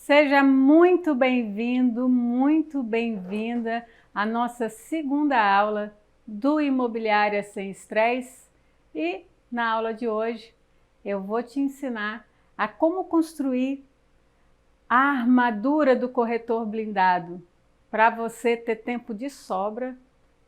Seja muito bem-vindo, muito bem-vinda à nossa segunda aula do Imobiliária Sem Estresse. E na aula de hoje eu vou te ensinar a como construir a armadura do corretor blindado para você ter tempo de sobra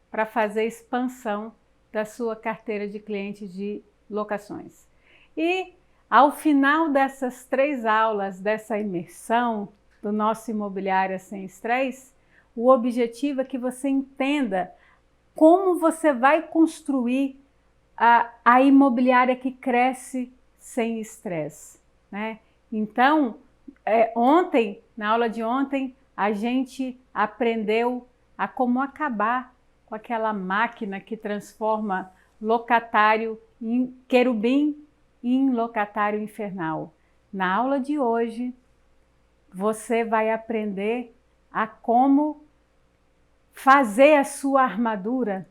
para fazer expansão da sua carteira de clientes de locações. E ao final dessas 3 aulas, dessa imersão do nosso Imobiliária Sem Estresse, o objetivo é que você entenda como você vai construir a imobiliária que cresce sem estresse, né? Então, na aula de ontem, a gente aprendeu a como acabar com aquela máquina que transforma locatário em querubim em locatário infernal. Na aula de hoje, você vai aprender a como fazer a sua armadura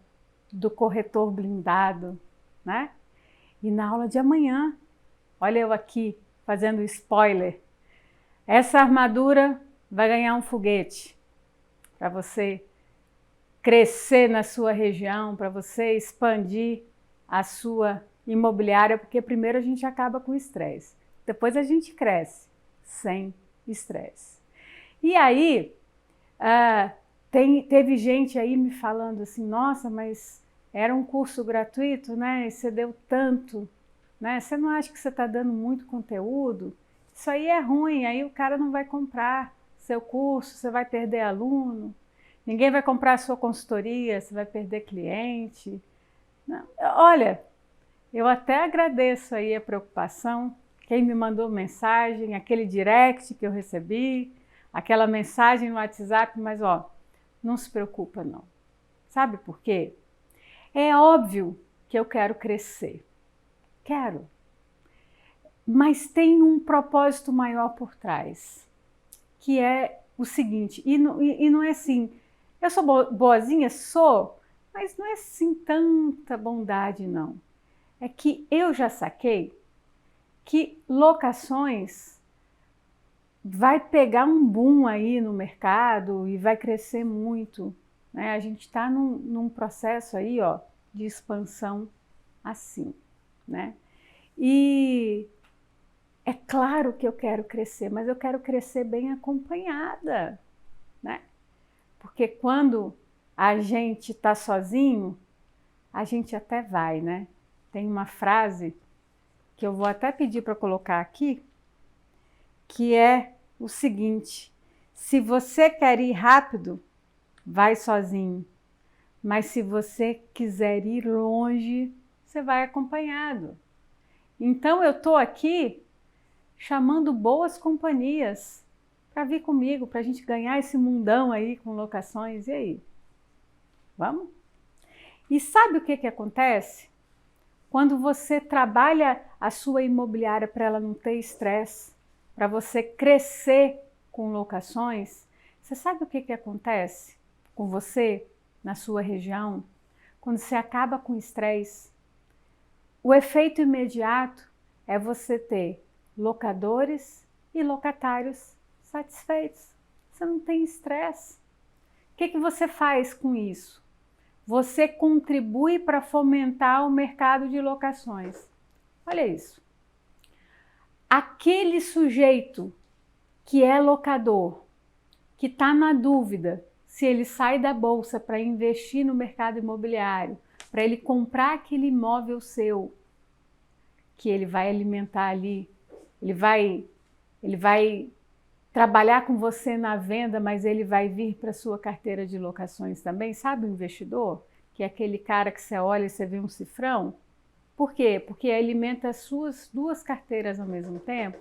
do corretor blindado, né? E na aula de amanhã, olha eu aqui fazendo spoiler, essa armadura vai ganhar um foguete para você crescer na sua região, para você expandir a sua imobiliária, porque primeiro a gente acaba com o estresse, depois a gente cresce sem estresse. E aí, teve gente aí me falando assim, nossa, mas era um curso gratuito, né? E você deu tanto, né? Você não acha que você está dando muito conteúdo? Isso aí é ruim, aí o cara não vai comprar seu curso, você vai perder aluno, ninguém vai comprar a sua consultoria, você vai perder cliente. Não. Olha, eu até agradeço aí a preocupação, quem me mandou mensagem, aquele direct que eu recebi, aquela mensagem no WhatsApp, mas ó, não se preocupa não. Sabe por quê? É óbvio que eu quero crescer, quero, mas tem um propósito maior por trás, que é o seguinte, e não é assim, eu sou boazinha? Sou, mas não é assim tanta bondade não. É que eu já saquei que locações vai pegar um boom aí no mercado e vai crescer muito, né? A gente está num processo aí, ó, de expansão assim, né? E é claro que eu quero crescer, mas eu quero crescer bem acompanhada, né? Porque quando a gente está sozinho, a gente até vai, né? Tem uma frase que eu vou até pedir para colocar aqui, que é o seguinte: se você quer ir rápido, vai sozinho, mas se você quiser ir longe, você vai acompanhado. Então eu estou aqui chamando boas companhias para vir comigo, para a gente ganhar esse mundão aí com locações. E aí? Vamos? E sabe o que acontece? Quando você trabalha a sua imobiliária para ela não ter estresse, para você crescer com locações, você sabe o que acontece com você na sua região? Quando você acaba com estresse, o efeito imediato é você ter locadores e locatários satisfeitos. Você não tem estresse. O que você faz com isso? Você contribui para fomentar o mercado de locações. Olha isso. Aquele sujeito que é locador, que está na dúvida se ele sai da bolsa para investir no mercado imobiliário, para ele comprar aquele imóvel seu, que ele vai alimentar ali, ele vai trabalhar com você na venda, mas ele vai vir para a sua carteira de locações também. Sabe o investidor? Que é aquele cara que você olha e você vê um cifrão. Por quê? Porque alimenta as suas 2 carteiras ao mesmo tempo.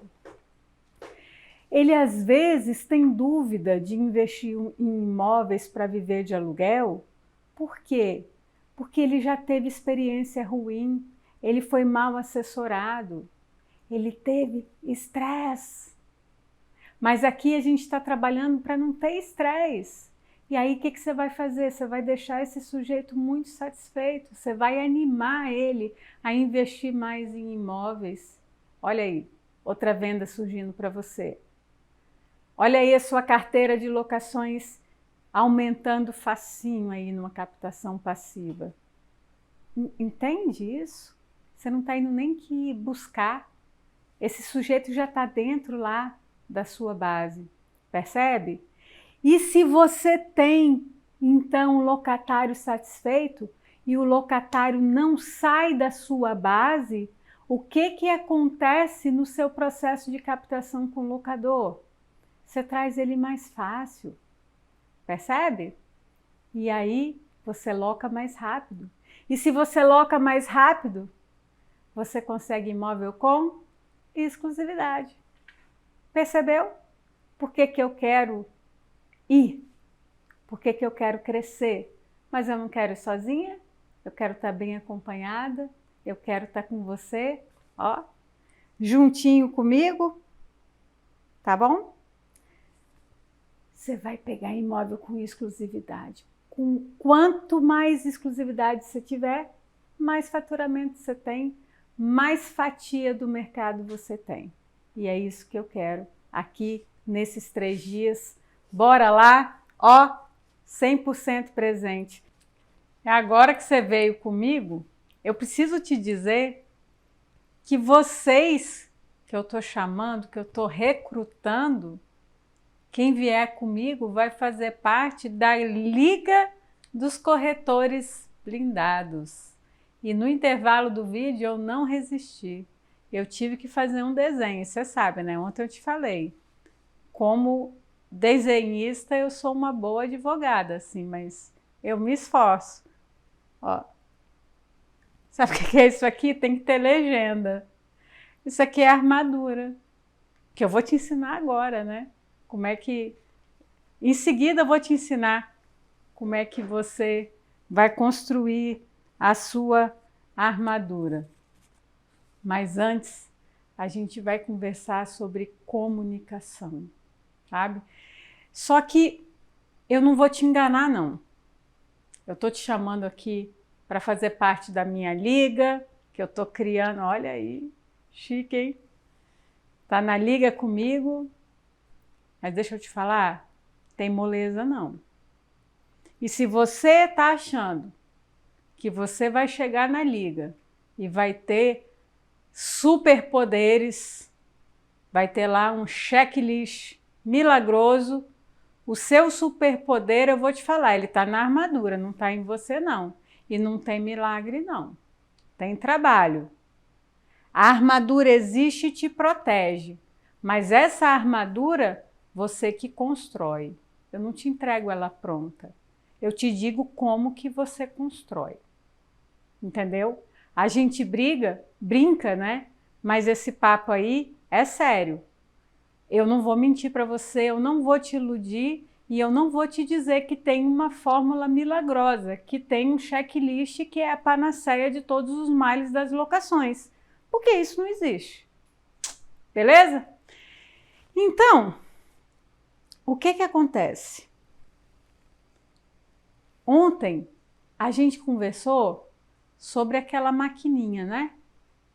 Ele às vezes tem dúvida de investir em imóveis para viver de aluguel. Por quê? Porque ele já teve experiência ruim, ele foi mal assessorado, ele teve estresse. Mas aqui a gente está trabalhando para não ter estresse. E aí o que você vai fazer? Você vai deixar esse sujeito muito satisfeito, você vai animar ele a investir mais em imóveis. Olha aí, outra venda surgindo para você. Olha aí a sua carteira de locações aumentando facinho aí numa captação passiva. Entende isso? Você não está indo nem que buscar. Esse sujeito já está dentro lá da sua base, percebe? E se você tem, então, um locatário satisfeito e o locatário não sai da sua base, o que acontece no seu processo de captação com o locador? Você traz ele mais fácil, percebe? E aí você loca mais rápido. E se você loca mais rápido, você consegue imóvel com exclusividade. Percebeu? Por que eu quero ir? Por que eu quero crescer? Mas eu não quero ir sozinha, eu quero estar bem acompanhada, eu quero estar com você, ó, juntinho comigo, tá bom? Você vai pegar imóvel com exclusividade. Quanto mais exclusividade você tiver, mais faturamento você tem, mais fatia do mercado você tem. E é isso que eu quero aqui nesses 3 dias. Bora lá, ó, 100% presente. Agora que você veio comigo, eu preciso te dizer que vocês que eu estou chamando, que eu estou recrutando, quem vier comigo vai fazer parte da Liga dos Corretores Blindados. E no intervalo do vídeo eu não resisti. Eu tive que fazer um desenho, você sabe, né? Ontem eu te falei. Como desenhista eu sou uma boa advogada, assim, mas eu me esforço. Ó. Sabe o que é isso aqui? Tem que ter legenda. Isso aqui é armadura, que eu vou te ensinar agora, né? Como é que... Em seguida eu vou te ensinar como é que você vai construir a sua armadura. Mas antes, a gente vai conversar sobre comunicação, sabe? Só que eu não vou te enganar, não. Eu estou te chamando aqui para fazer parte da minha liga, que eu estou criando, olha aí, chique, hein? Tá na liga comigo, mas deixa eu te falar, tem moleza não. E se você está achando que você vai chegar na liga e vai ter superpoderes, vai ter lá um checklist milagroso, o seu superpoder, eu vou te falar, ele está na armadura, não está em você não. E não tem milagre não, tem trabalho. A armadura existe e te protege, mas essa armadura você que constrói. Eu não te entrego ela pronta, eu te digo como que você constrói. Entendeu? A gente brinca, né? Mas esse papo aí é sério. Eu não vou mentir para você, eu não vou te iludir e eu não vou te dizer que tem uma fórmula milagrosa, que tem um checklist que é a panaceia de todos os males das locações, porque isso não existe. Beleza? Então, o que acontece? Ontem a gente conversou sobre aquela maquininha, né?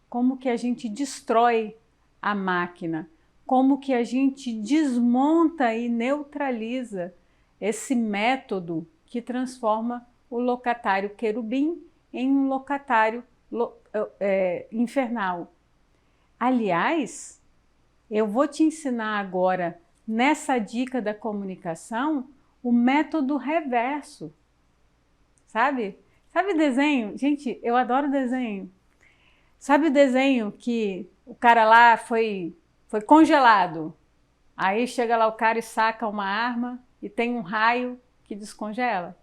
Como que a gente destrói a máquina, como que a gente desmonta e neutraliza esse método que transforma o locatário querubim em um locatário infernal. Aliás, eu vou te ensinar agora, nessa dica da comunicação, o método reverso. Sabe? Sabe desenho? Gente, eu adoro desenho. Sabe o desenho que o cara lá foi congelado? Aí chega lá o cara e saca uma arma e tem um raio que descongela?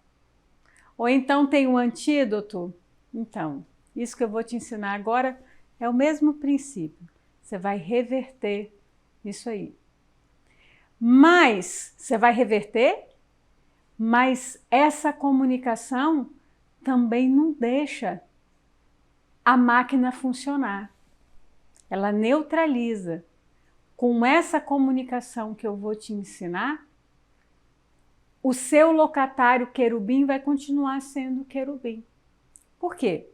Ou então tem um antídoto? Então, isso que eu vou te ensinar agora é o mesmo princípio. Você vai reverter isso aí. Mas, você vai reverter, mas essa comunicação também não deixa a máquina funcionar. Ela neutraliza. Com essa comunicação que eu vou te ensinar, o seu locatário querubim vai continuar sendo querubim. Por quê?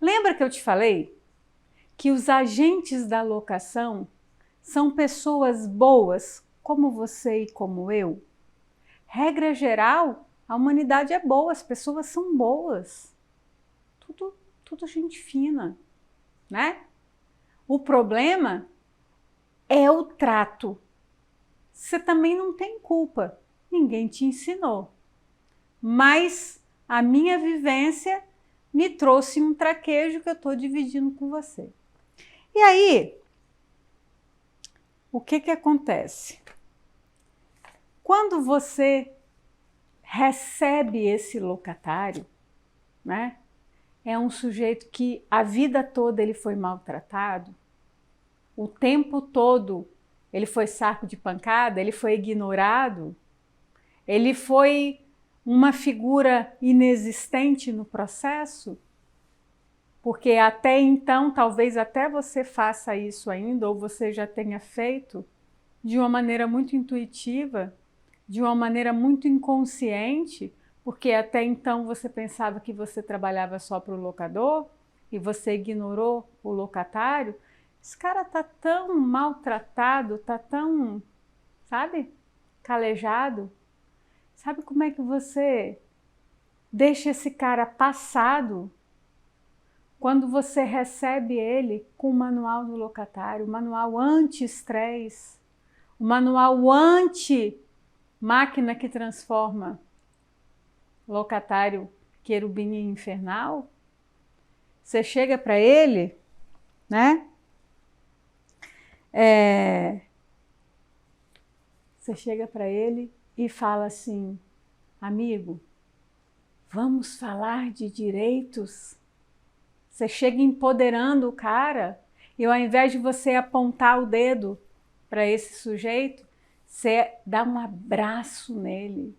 Lembra que eu te falei que os agentes da locação são pessoas boas, como você e como eu, regra geral, a humanidade é boa, as pessoas são boas. Tudo gente fina, né? O problema é o trato. Você também não tem culpa, ninguém te ensinou. Mas a minha vivência me trouxe um traquejo que eu estou dividindo com você. E aí, o que acontece? Quando você recebe esse locatário, né? É um sujeito que a vida toda ele foi maltratado, o tempo todo ele foi saco de pancada, ele foi ignorado, ele foi uma figura inexistente no processo, porque até então, talvez até você faça isso ainda, ou você já tenha feito, de uma maneira muito intuitiva, de uma maneira muito inconsciente, porque até então você pensava que você trabalhava só para o locador e você ignorou o locatário. Esse cara tá tão maltratado, tá tão, sabe, calejado. Sabe como é que você deixa esse cara passado quando você recebe ele com o manual do locatário, o manual anti-estresse, o manual anti-máquina que transforma locatário querubim infernal? Você chega para ele, né? Você chega para ele e fala assim: amigo, vamos falar de direitos? Você chega empoderando o cara e ao invés de você apontar o dedo para esse sujeito, você dá um abraço nele.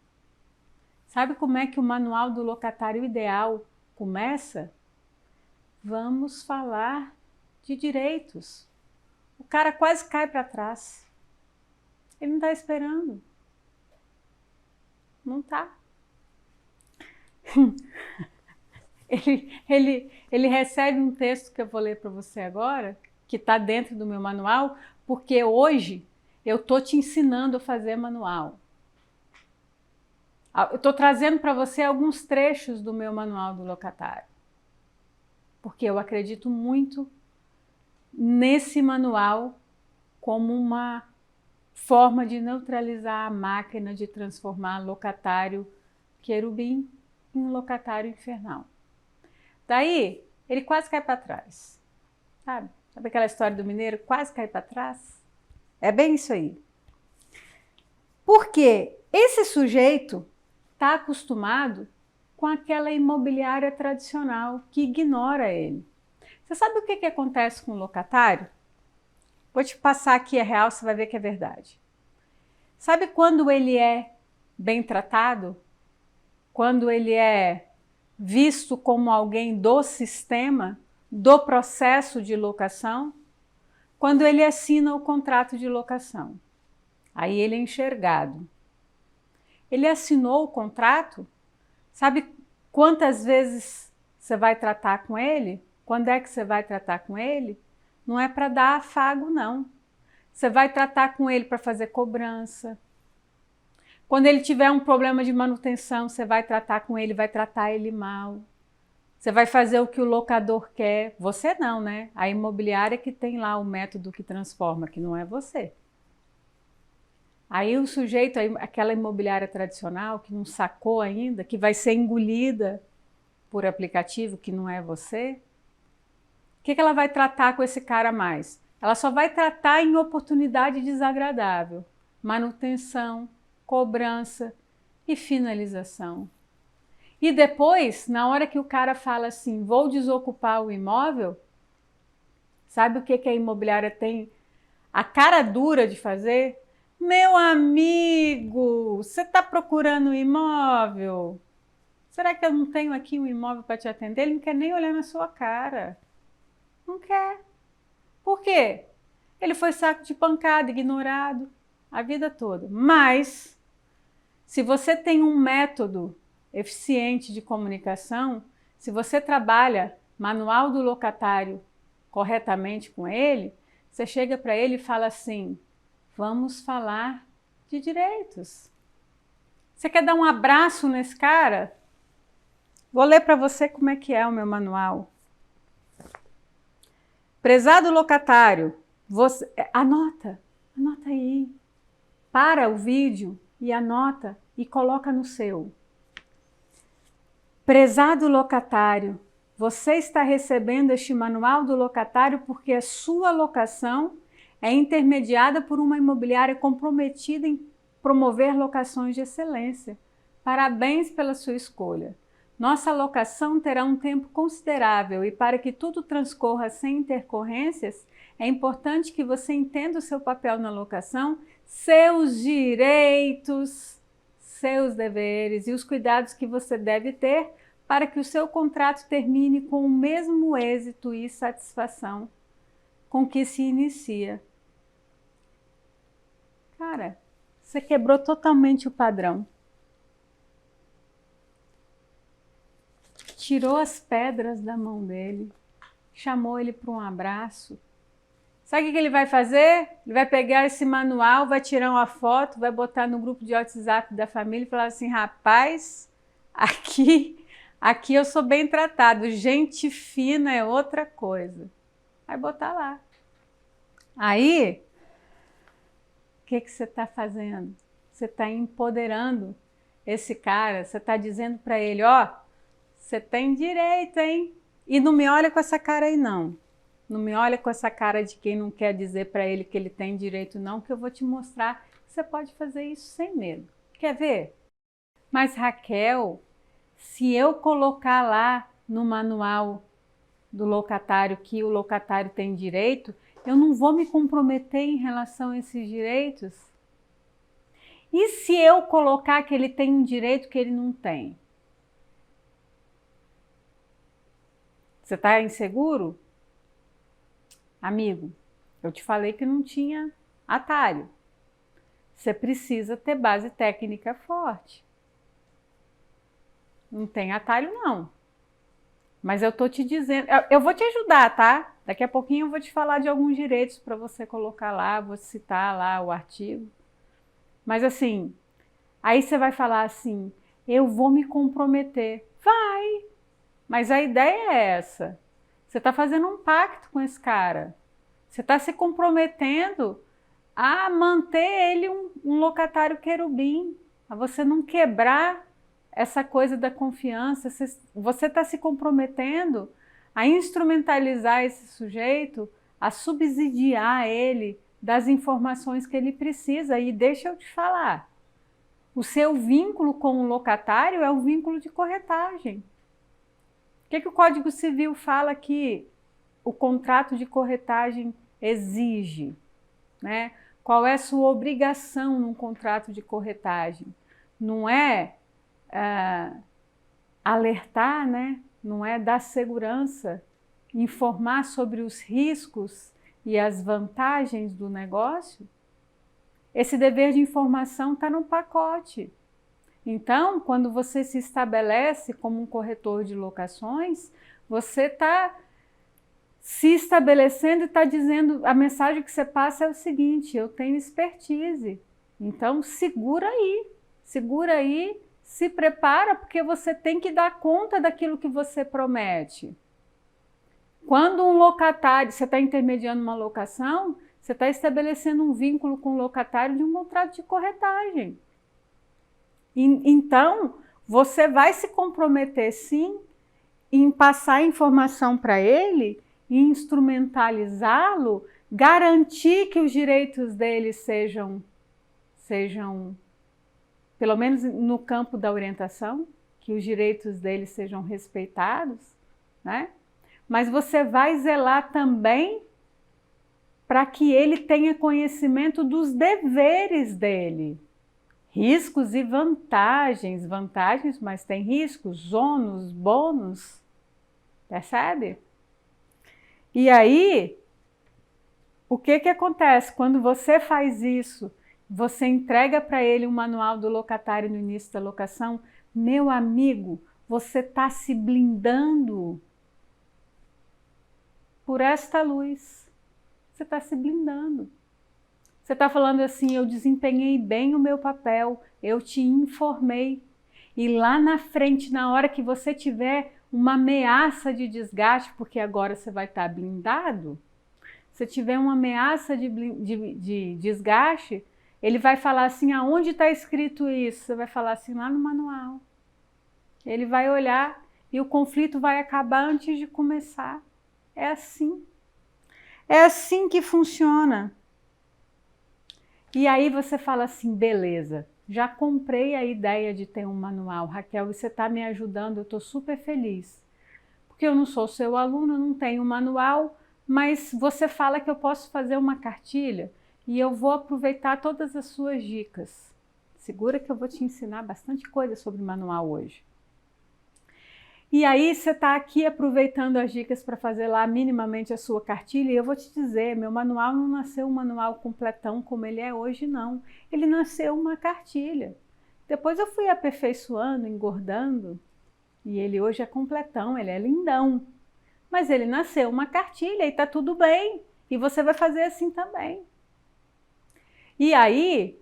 Sabe como é que o manual do locatário ideal começa? Vamos falar de direitos. O cara quase cai para trás. Ele não está esperando. Não está. Ele recebe um texto que eu vou ler para você agora, que está dentro do meu manual, porque hoje eu estou te ensinando a fazer manual. Eu estou trazendo para você alguns trechos do meu manual do locatário, porque eu acredito muito nesse manual como uma forma de neutralizar a máquina de transformar locatário querubim em locatário infernal. Daí, ele quase cai para trás, sabe? Sabe aquela história do mineiro, quase cai para trás? É bem isso aí. Porque esse sujeito está acostumado com aquela imobiliária tradicional que ignora ele. Você sabe o que acontece com o locatário? Vou te passar aqui a real, você vai ver que é verdade. Sabe quando ele é bem tratado? Quando ele é visto como alguém do sistema, do processo de locação? Quando ele assina o contrato de locação. Aí ele é enxergado. Ele assinou o contrato, sabe quantas vezes você vai tratar com ele? Quando é que você vai tratar com ele? Não é para dar afago, não. Você vai tratar com ele para fazer cobrança. Quando ele tiver um problema de manutenção, você vai tratar com ele, vai tratar ele mal. Você vai fazer o que o locador quer. Você não, né? A imobiliária que tem lá o método que transforma, que não é você. Aí o sujeito, aquela imobiliária tradicional que não sacou ainda, que vai ser engolida por aplicativo que não é você, o que ela vai tratar com esse cara mais? Ela só vai tratar em oportunidade desagradável, manutenção, cobrança e finalização. E depois, na hora que o cara fala assim, vou desocupar o imóvel, sabe o que a imobiliária tem a cara dura de fazer? Meu amigo, você está procurando um imóvel? Será que eu não tenho aqui um imóvel para te atender? Ele não quer nem olhar na sua cara. Não quer. Por quê? Ele foi saco de pancada, ignorado a vida toda. Mas, se você tem um método eficiente de comunicação, se você trabalha manual do locatário corretamente com ele, você chega para ele e fala assim, vamos falar de direitos. Você quer dar um abraço nesse cara? Vou ler para você como é que é o meu manual. Prezado locatário, você anota aí. Para o vídeo e anota e coloca no seu. Prezado locatário, você está recebendo este manual do locatário porque a sua locação é intermediada por uma imobiliária comprometida em promover locações de excelência. Parabéns pela sua escolha. Nossa locação terá um tempo considerável e para que tudo transcorra sem intercorrências, é importante que você entenda o seu papel na locação, seus direitos, seus deveres e os cuidados que você deve ter para que o seu contrato termine com o mesmo êxito e satisfação com que se inicia. Cara, você quebrou totalmente o padrão. Tirou as pedras da mão dele, chamou ele para um abraço. Sabe o que ele vai fazer? Ele vai pegar esse manual, vai tirar uma foto, vai botar no grupo de WhatsApp da família e falar assim, rapaz, aqui eu sou bem tratado, gente fina é outra coisa. Vai botar lá. Aí, o que você está fazendo? Você está empoderando esse cara, você está dizendo para ele, ó, você tem direito, hein? E não me olha com essa cara aí, não. Não me olha com essa cara de quem não quer dizer para ele que ele tem direito, não, que eu vou te mostrar que você pode fazer isso sem medo. Quer ver? Mas, Raquel, se eu colocar lá no manual do locatário que o locatário tem direito, eu não vou me comprometer em relação a esses direitos? E se eu colocar que ele tem um direito que ele não tem? Você está inseguro? Amigo, eu te falei que não tinha atalho. Você precisa ter base técnica forte. Não tem atalho, não. Mas eu tô te dizendo, eu vou te ajudar, tá? Daqui a pouquinho eu vou te falar de alguns direitos para você colocar lá, vou citar lá o artigo. Mas assim, aí você vai falar assim, eu vou me comprometer. Vai! Mas a ideia é essa. Você está fazendo um pacto com esse cara. Você está se comprometendo a manter ele um locatário querubim, a você não quebrar essa coisa da confiança. Você está se comprometendo a instrumentalizar esse sujeito, a subsidiar ele das informações que ele precisa. E deixa eu te falar, o seu vínculo com o locatário é o vínculo de corretagem. O que o Código Civil fala que o contrato de corretagem exige, né? Qual é a sua obrigação num contrato de corretagem? Não é alertar, né? Não é dar segurança, informar sobre os riscos e as vantagens do negócio? Esse dever de informação está no pacote. Então, quando você se estabelece como um corretor de locações, você está se estabelecendo e está dizendo, a mensagem que você passa é o seguinte, eu tenho expertise, então segura aí, se prepara, porque você tem que dar conta daquilo que você promete. Quando um locatário, você está intermediando uma locação, você está estabelecendo um vínculo com o locatário de um contrato de corretagem. Então, você vai se comprometer, sim, em passar informação para ele, em instrumentalizá-lo, garantir que os direitos dele sejam, pelo menos no campo da orientação, que os direitos dele sejam respeitados, né? Mas você vai zelar também para que ele tenha conhecimento dos deveres dele. Riscos e vantagens, mas tem riscos, ônus, bônus, percebe? E aí, o que acontece? Quando você faz isso, você entrega para ele um manual do locatário no início da locação, meu amigo, você está se blindando por esta luz. Você está se blindando. Você está falando assim, eu desempenhei bem o meu papel, eu te informei. E lá na frente, na hora que você tiver uma ameaça de desgaste, porque agora você vai estar blindado, se tiver uma ameaça de desgaste, ele vai falar assim, aonde está escrito isso? Você vai falar assim, lá no manual. Ele vai olhar e o conflito vai acabar antes de começar. É assim. É assim que funciona. E aí você fala assim, beleza, já comprei a ideia de ter um manual, Raquel, e você está me ajudando, eu estou super feliz. Porque eu não sou seu aluno, não tenho manual, mas você fala que eu posso fazer uma cartilha e eu vou aproveitar todas as suas dicas. Segura que eu vou te ensinar bastante coisa sobre manual hoje. E aí você está aqui aproveitando as dicas para fazer lá minimamente a sua cartilha e eu vou te dizer, meu manual não nasceu um manual completão como ele é hoje não. Ele nasceu uma cartilha. Depois eu fui aperfeiçoando, engordando e ele hoje é completão, ele é lindão. Mas ele nasceu uma cartilha e está tudo bem. E você vai fazer assim também. E aí,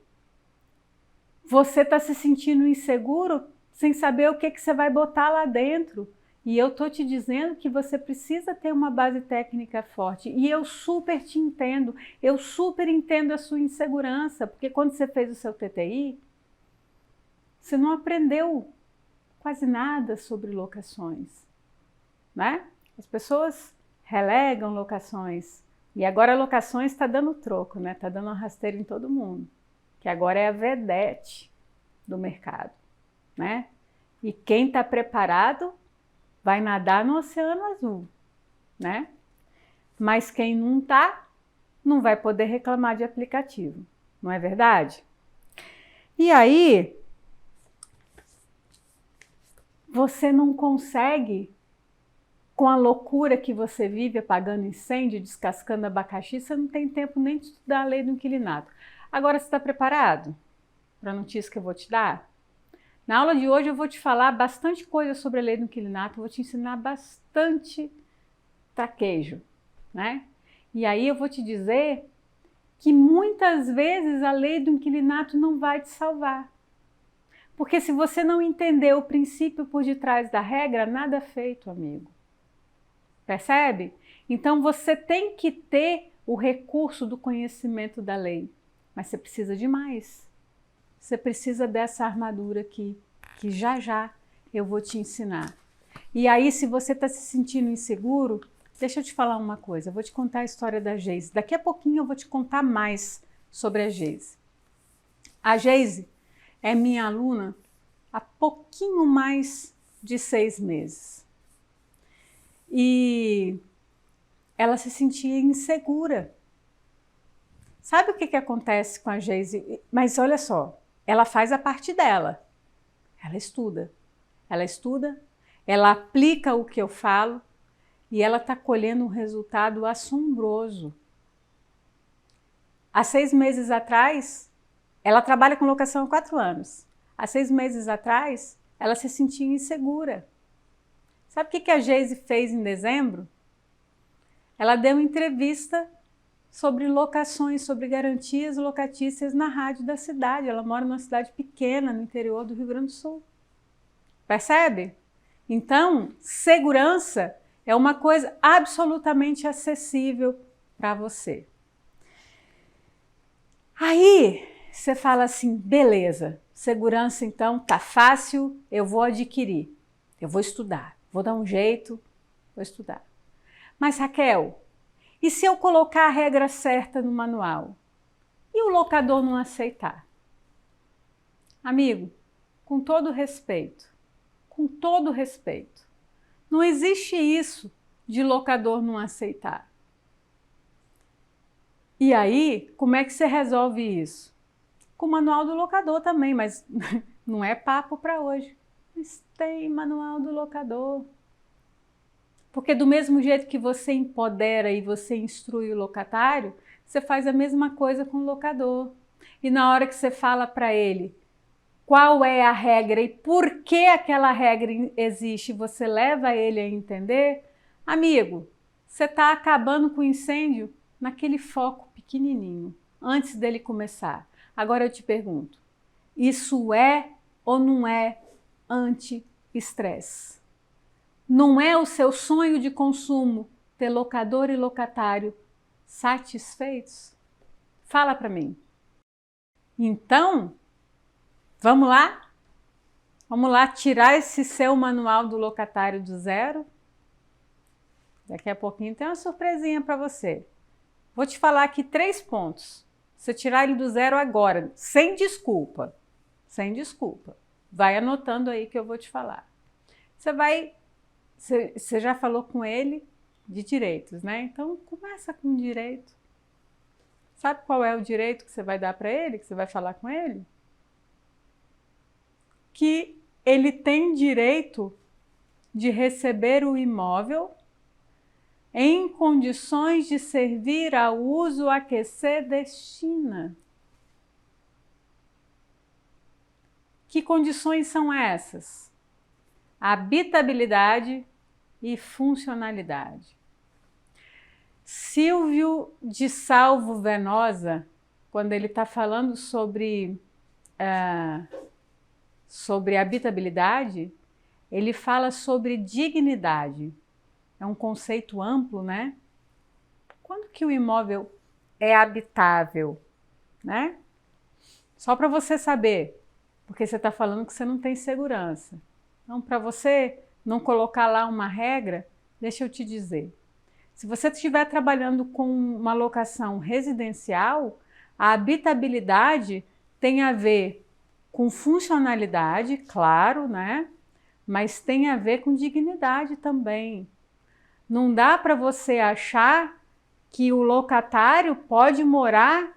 você está se sentindo inseguro sem saber o que você vai botar lá dentro. E eu estou te dizendo que você precisa ter uma base técnica forte. E eu super te entendo, eu super entendo a sua insegurança, porque quando você fez o seu TTI, você não aprendeu quase nada sobre locações, né? As pessoas relegam locações. E agora locações está dando troco, né? Está dando uma rasteira em todo mundo. Que agora é a vedete do mercado, né? E quem está preparado vai nadar no Oceano Azul, né? Mas quem não está, não vai poder reclamar de aplicativo, não é verdade? E aí, você não consegue, com a loucura que você vive apagando incêndio, descascando abacaxi, você não tem tempo nem de estudar a lei do inquilinato. Agora você está preparado para a notícia que eu vou te dar? Na aula de hoje eu vou te falar bastante coisa sobre a lei do inquilinato, vou te ensinar bastante traquejo, né? E aí eu vou te dizer que muitas vezes a lei do inquilinato não vai te salvar. Porque se você não entender o princípio por detrás da regra, nada é feito, amigo. Percebe? Então você tem que ter o recurso do conhecimento da lei, mas você precisa de mais. Você precisa dessa armadura aqui, que já já eu vou te ensinar. E aí, se você está se sentindo inseguro, deixa eu te falar uma coisa, eu vou te contar a história da Geise. Daqui a pouquinho eu vou te contar mais sobre a Geise. A Geise é minha aluna há pouquinho mais de 6 meses. E ela se sentia insegura. Sabe o que acontece com a Geise? Mas olha só, ela faz a parte dela. Ela estuda, ela aplica o que eu falo e ela está colhendo um resultado assombroso. Há 6 meses atrás, ela trabalha com locação há 4 anos. Há 6 meses atrás, ela se sentia insegura. Sabe o que a Geise fez em dezembro? Ela deu uma entrevista sobre locações, sobre garantias locatícias na rádio da cidade. Ela mora numa cidade pequena, no interior do Rio Grande do Sul. Percebe? Então, segurança é uma coisa absolutamente acessível para você. Aí, você fala assim, beleza, segurança então tá fácil, eu vou adquirir, eu vou estudar, vou dar um jeito, vou estudar. Mas Raquel, e se eu colocar a regra certa no manual? E o locador não aceitar? Amigo, com todo respeito, não existe isso de locador não aceitar. E aí, como é que você resolve isso? Com o manual do locador também, mas não é papo para hoje. Mas tem manual do locador. Porque do mesmo jeito que você empodera e você instrui o locatário, você faz a mesma coisa com o locador. E na hora que você fala para ele qual é a regra e por que aquela regra existe, você leva ele a entender, amigo, você está acabando com o incêndio naquele foco pequenininho. antes dele começar. Agora eu te pergunto, isso é ou não é anti-estresse? Não é o seu sonho de consumo ter locador e locatário satisfeitos? Fala para mim. Então, vamos lá? Vamos lá tirar esse seu manual do locatário do zero? Daqui a pouquinho tem uma surpresinha para você. Vou te falar aqui 3 pontos. Você tirar ele do zero agora, sem desculpa. Sem desculpa. Vai anotando aí que eu vou te falar. Você já falou com ele de direitos, né? Então começa com direito. Sabe qual é o direito que você vai dar para ele, que você vai falar com ele? Que ele tem direito de receber o imóvel em condições de servir ao uso a que se destina. Que condições são essas? Habitabilidade e funcionalidade. Silvio de Salvo Venosa, quando ele está falando sobre habitabilidade, ele fala sobre dignidade. É um conceito amplo, né? Quando que o imóvel é habitável, né? Só para você saber, porque você está falando que você não tem segurança. Então, para você não colocar lá uma regra, deixa eu te dizer. Se você estiver trabalhando com uma locação residencial, a habitabilidade tem a ver com funcionalidade, claro, né? Mas tem a ver com dignidade também. Não dá para você achar que o locatário pode morar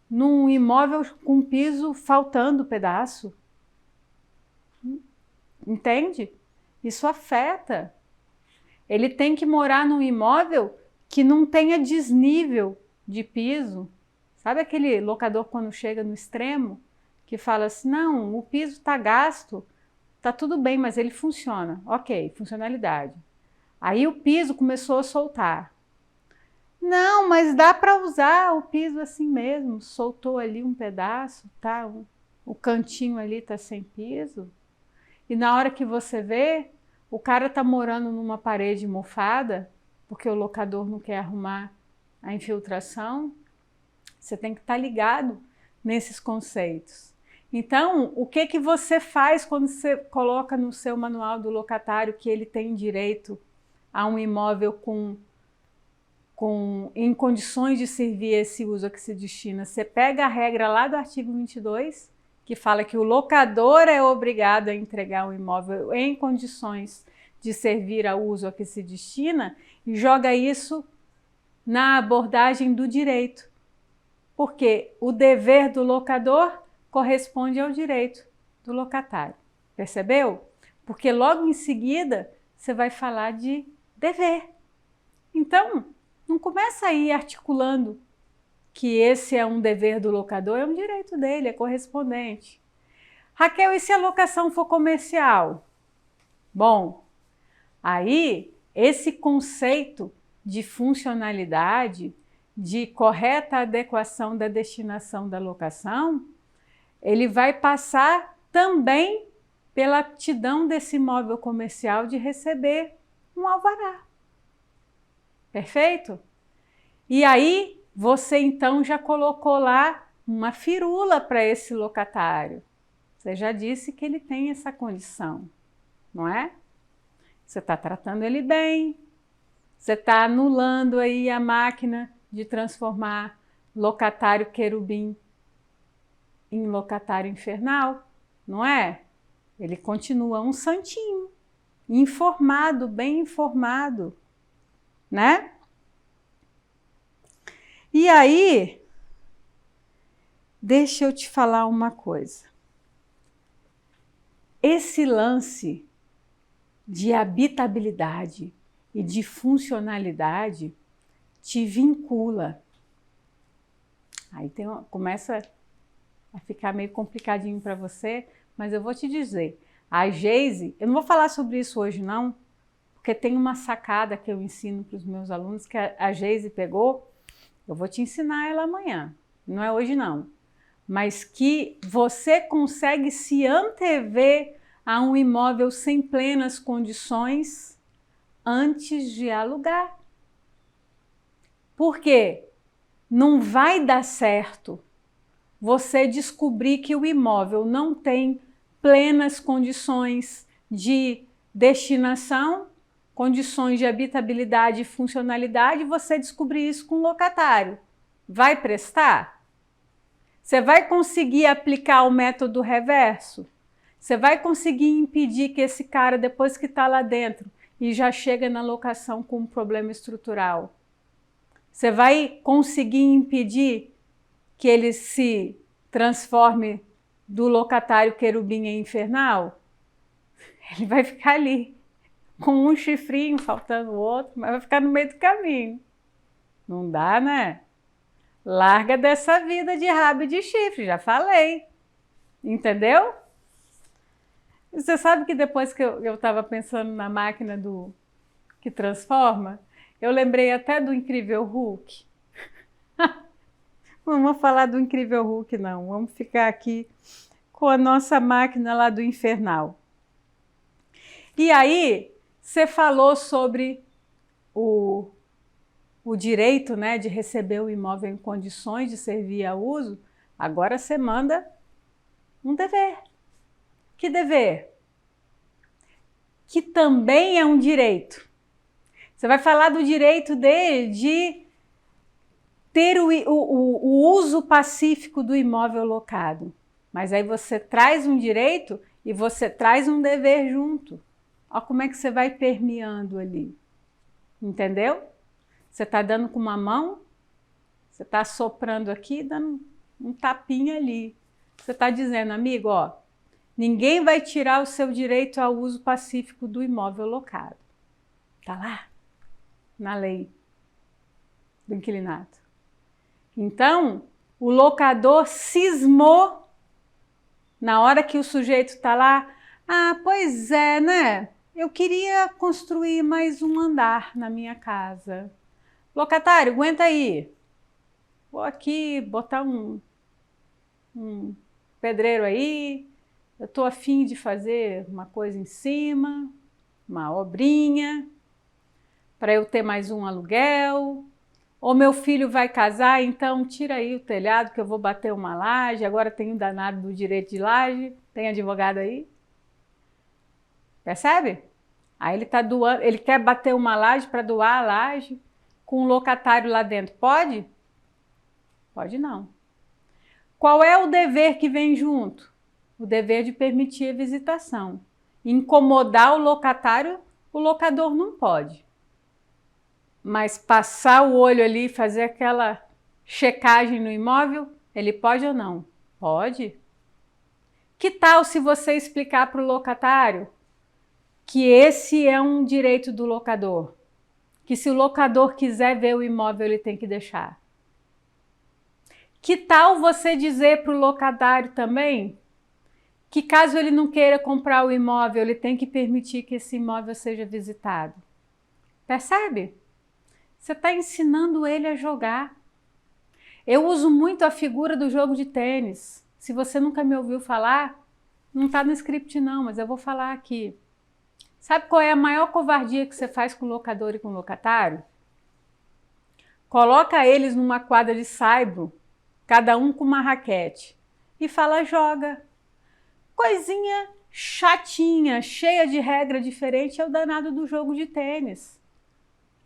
num imóvel com piso faltando pedaço. Entende? Isso afeta. Ele tem que morar num imóvel que não tenha desnível de piso. Sabe aquele locador quando chega no extremo, que fala assim, não, o piso está gasto, está tudo bem, mas ele funciona. Ok, funcionalidade. Aí o piso começou a soltar. Não, mas dá para usar o piso assim mesmo. Soltou ali um pedaço, tá? O cantinho ali está sem piso. E na hora que você vê, o cara está morando numa parede mofada, porque o locador não quer arrumar a infiltração. Você tem que estar ligado nesses conceitos. Então, o que você faz quando você coloca no seu manual do locatário que ele tem direito a um imóvel em condições de servir esse uso a que se destina? Você pega a regra lá do artigo 22, que fala que o locador é obrigado a entregar um imóvel em condições de servir ao uso a que se destina, e joga isso na abordagem do direito. Porque o dever do locador corresponde ao direito do locatário. Percebeu? Porque logo em seguida você vai falar de dever. Então, não começa aí articulando que esse é um dever do locador, é um direito dele, é correspondente. Raquel, e se a locação for comercial? Bom, aí esse conceito de funcionalidade, de correta adequação da destinação da locação, ele vai passar também pela aptidão desse imóvel comercial de receber um alvará. Perfeito? E aí, você então já colocou lá uma firula para esse locatário. Você já disse que ele tem essa condição, não é? Você está tratando ele bem, você está anulando aí a máquina de transformar locatário querubim em locatário infernal, não é? Ele continua um santinho, informado, bem informado, né? E aí, deixa eu te falar uma coisa. Esse lance de habitabilidade e de funcionalidade te vincula. Aí começa a ficar meio complicadinho para você, mas eu vou te dizer, a Geise, eu não vou falar sobre isso hoje não, porque tem uma sacada que eu ensino para os meus alunos que a Geise pegou, eu vou te ensinar ela amanhã, não é hoje não, mas que você consegue se antever a um imóvel sem plenas condições antes de alugar. Por quê? Não vai dar certo você descobrir que o imóvel não tem plenas condições de destinação, condições de habitabilidade e funcionalidade, você descobrir isso com o locatário. Vai prestar? Você vai conseguir aplicar o método reverso? Você vai conseguir impedir que esse cara, depois que está lá dentro e já chega na locação com um problema estrutural, você vai conseguir impedir que ele se transforme do locatário querubim em infernal? Ele vai ficar ali, com um chifrinho faltando o outro, mas vai ficar no meio do caminho. Não dá, né? Larga dessa vida de rabo e de chifre, já falei. Entendeu? Você sabe que depois que eu estava pensando na máquina que transforma, eu lembrei até do Incrível Hulk. Não vamos falar do Incrível Hulk, não. Vamos ficar aqui com a nossa máquina lá do Infernal. E aí, você falou sobre o direito, né, de receber o imóvel em condições de servir a uso. Agora você manda um dever. Que dever? Que também é um direito. Você vai falar do direito dele de ter o uso pacífico do imóvel locado. Mas aí você traz um direito e você traz um dever junto. Olha como é que você vai permeando ali. Entendeu? Você está dando com uma mão, você está soprando aqui, dando um tapinha ali. Você está dizendo, amigo, ó, ninguém vai tirar o seu direito ao uso pacífico do imóvel locado. Está lá, na lei do inquilinato. Então, o locador cismou na hora que o sujeito está lá. Ah, pois é, né? Eu queria construir mais um andar na minha casa. Locatário, aguenta aí. Vou aqui botar um pedreiro aí. Eu estou a fim de fazer uma coisa em cima, uma obrinha, para eu ter mais um aluguel. Ou meu filho vai casar, então tira aí o telhado que eu vou bater uma laje. Agora tem um danado do direito de laje. Tem advogado aí? Percebe? Aí ele está doando, ele quer bater uma laje para doar a laje com um locatário lá dentro. Pode? Pode não. Qual é o dever que vem junto? O dever de permitir a visitação. Incomodar o locatário, o locador não pode. Mas passar o olho ali e fazer aquela checagem no imóvel, ele pode ou não? Pode. Que tal se você explicar para o locatário que esse é um direito do locador? Que se o locador quiser ver o imóvel, ele tem que deixar. Que tal você dizer para o locatário também que caso ele não queira comprar o imóvel, ele tem que permitir que esse imóvel seja visitado? Percebe? Você está ensinando ele a jogar. Eu uso muito a figura do jogo de tênis. Se você nunca me ouviu falar, não está no script não, mas eu vou falar aqui. Sabe qual é a maior covardia que você faz com o locador e com o locatário? Coloca eles numa quadra de saibro, cada um com uma raquete, e fala joga. Coisinha chatinha, cheia de regra diferente, é o danado do jogo de tênis.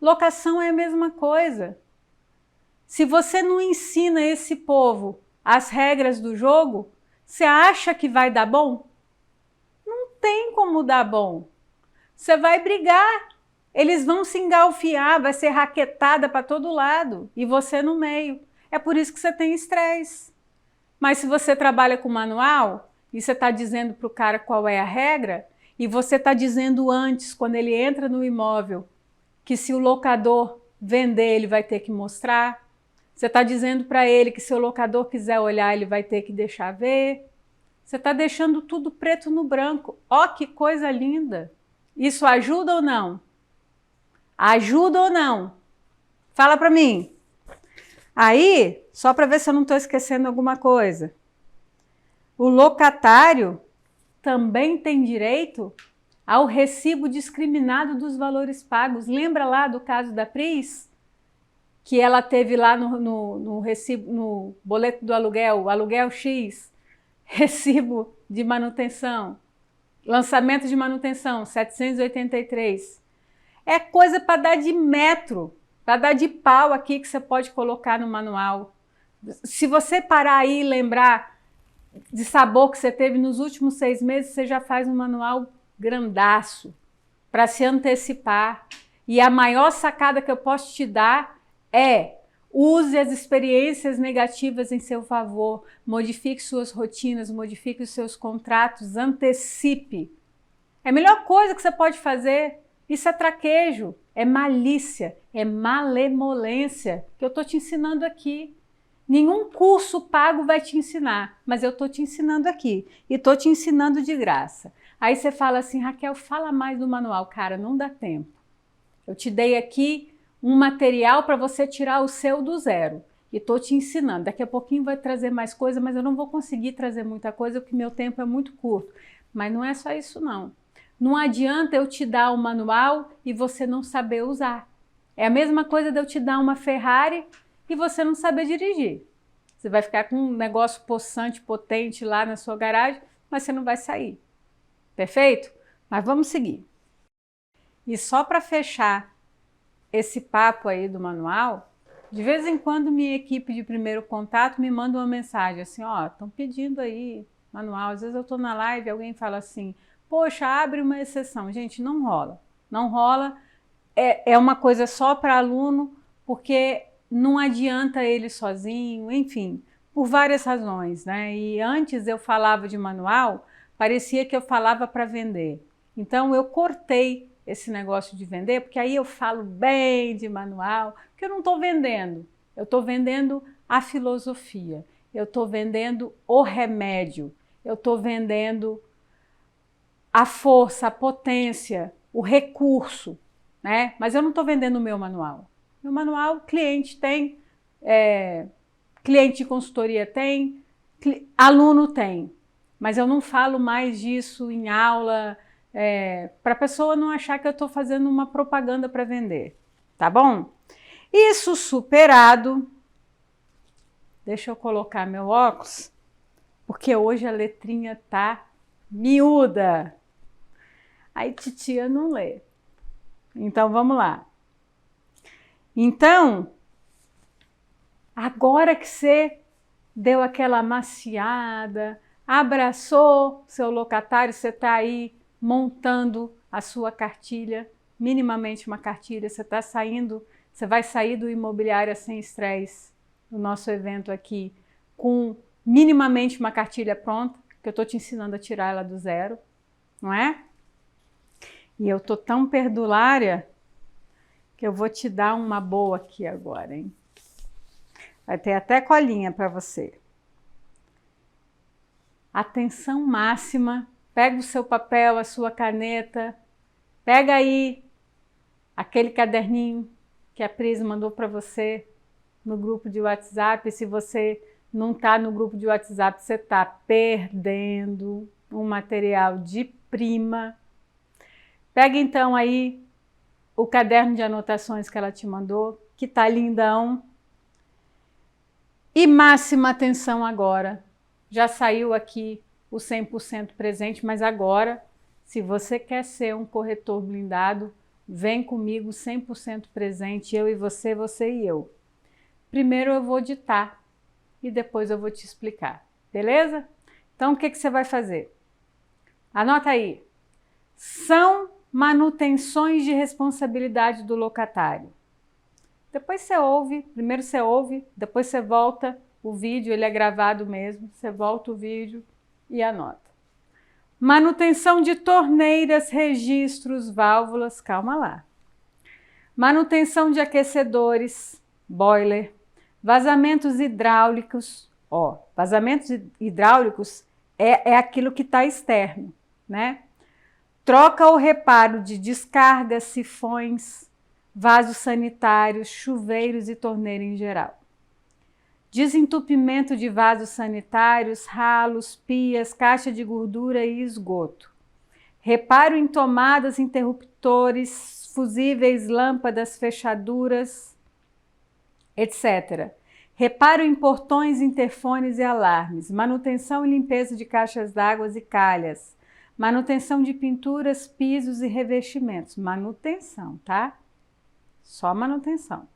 Locação é a mesma coisa. Se você não ensina esse povo as regras do jogo, você acha que vai dar bom? Não tem como dar bom. Você vai brigar, eles vão se engalfiar, vai ser raquetada para todo lado e você no meio. É por isso que você tem estresse. Mas se você trabalha com manual e você está dizendo para o cara qual é a regra e você está dizendo antes, quando ele entra no imóvel, que se o locador vender, ele vai ter que mostrar. Você está dizendo para ele que se o locador quiser olhar, ele vai ter que deixar ver. Você está deixando tudo preto no branco. Ó, que coisa linda! Isso ajuda ou não? Ajuda ou não? Fala para mim. Aí, só para ver se eu não estou esquecendo alguma coisa, o locatário também tem direito ao recibo discriminado dos valores pagos. Lembra lá do caso da Pris? Que ela teve lá no recibo, no boleto do aluguel, o aluguel X, recibo de manutenção, lançamento de manutenção, 783. É coisa para dar de metro, para dar de pau aqui que você pode colocar no manual. Se você parar aí e lembrar de sabor que você teve nos últimos 6 meses, você já faz um manual grandaço para se antecipar. E a maior sacada que eu posso te dar é: use as experiências negativas em seu favor, modifique suas rotinas, modifique os seus contratos, antecipe. É a melhor coisa que você pode fazer. Isso é traquejo, é malícia, é malemolência que eu estou te ensinando aqui. Nenhum curso pago vai te ensinar, mas eu estou te ensinando aqui e estou te ensinando de graça. Aí você fala assim: Raquel, fala mais do manual. Cara, não dá tempo. Eu te dei aqui um material para você tirar o seu do zero e estou te ensinando. Daqui a pouquinho vai trazer mais coisa, mas eu não vou conseguir trazer muita coisa porque meu tempo é muito curto. Mas não é só isso não. Não adianta eu te dar o manual e você não saber usar. É a mesma coisa de eu te dar uma Ferrari e você não saber dirigir. Você vai ficar com um negócio possante, potente lá na sua garagem, mas você não vai sair. Perfeito? Mas vamos seguir. E só para fechar esse papo aí do manual, de vez em quando minha equipe de primeiro contato me manda uma mensagem assim: ó, estão pedindo aí manual. Às vezes eu estou na live e alguém fala assim: poxa, abre uma exceção. Gente, não rola. Não rola. É uma coisa só para aluno, porque não adianta ele sozinho, enfim, por várias razões, né? E antes eu falava de manual, parecia que eu falava para vender. Então eu cortei esse negócio de vender, porque aí eu falo bem de manual, porque eu não estou vendendo. Eu estou vendendo a filosofia, eu estou vendendo o remédio, eu estou vendendo a força, a potência, o recurso, né? Mas eu não estou vendendo o meu manual. Meu manual, cliente tem, cliente de consultoria tem, aluno tem. Mas eu não falo mais disso em aula, para a pessoa não achar que eu estou fazendo uma propaganda para vender, tá bom? Isso superado, deixa eu colocar meu óculos, porque hoje a letrinha tá miúda. Aí titia não lê. Então vamos lá. Então, agora que você deu aquela amaciada, abraçou seu locatário, você está aí montando a sua cartilha, minimamente uma cartilha, você está saindo, você vai sair do Imobiliária Sem Estresse, do nosso evento aqui, com minimamente uma cartilha pronta, que eu estou te ensinando a tirar ela do zero, não é? E eu tô tão perdulária que eu vou te dar uma boa aqui agora, hein? Vai ter até colinha para você. Atenção máxima. Pega o seu papel, a sua caneta. Pega aí aquele caderninho que a Pris mandou para você no grupo de WhatsApp. Se você não está no grupo de WhatsApp, você está perdendo um material de prima. Pega então aí o caderno de anotações que ela te mandou, que tá lindão. E máxima atenção agora. Já saiu aqui o 100% presente, mas agora, se você quer ser um corretor blindado, vem comigo 100% presente, eu e você, você e eu. Primeiro eu vou ditar e depois eu vou te explicar, beleza? Então o que você vai fazer? Anota aí. São manutenções de responsabilidade do locatário. Depois você ouve, primeiro você ouve, depois você volta o vídeo, ele é gravado mesmo, você volta o vídeo e anota. Manutenção de torneiras, registros, válvulas, calma lá. Manutenção de aquecedores, boiler, vazamentos hidráulicos, vazamentos hidráulicos é aquilo que está externo, né? Troca ou reparo de descargas, sifões, vasos sanitários, chuveiros e torneira em geral. desentupimento de vasos sanitários, ralos, pias, caixa de gordura e esgoto. Reparo em tomadas, interruptores, fusíveis, lâmpadas, fechaduras, etc. Reparo em portões, interfones e alarmes. Manutenção e limpeza de caixas d'água e calhas. Manutenção de pinturas, pisos e revestimentos. Manutenção, tá? Só manutenção.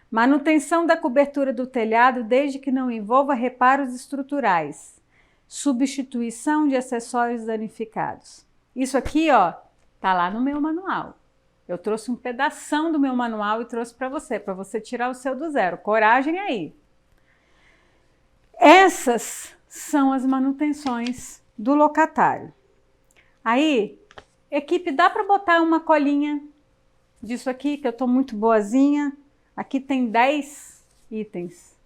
Manutenção da cobertura do telhado desde que não envolva reparos estruturais. Substituição de acessórios danificados. Isso aqui, ó, tá lá no meu manual. Eu trouxe um pedação do meu manual e trouxe para você tirar o seu do zero. Coragem aí. Essas são as manutenções do locatário. Aí, equipe, dá para botar uma colinha disso aqui, que eu tô muito boazinha. Aqui tem 10 itens,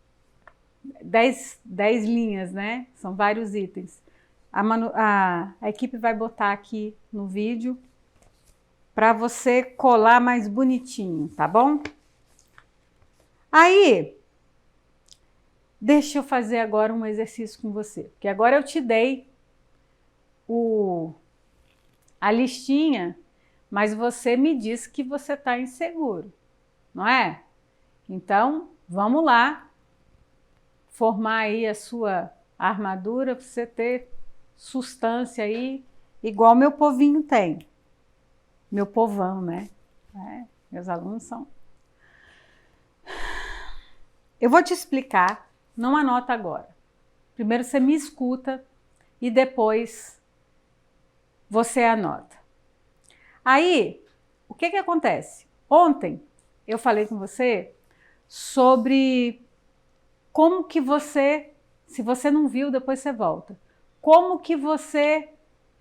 10 linhas, né? São vários itens. A equipe vai botar aqui no vídeo para você colar mais bonitinho, tá bom? Aí, deixa eu fazer agora um exercício com você, porque agora eu te dei a listinha, mas você me disse que você está inseguro, não é? Então, vamos lá, formar aí a sua armadura para você ter sustância aí, igual meu povinho tem. Meu povão, né? Meus alunos são. Eu vou te explicar, não anota agora. Primeiro você me escuta e depois você anota. Aí, o que que acontece? Ontem eu falei com você sobre como que você, se você não viu, depois você volta. Como que você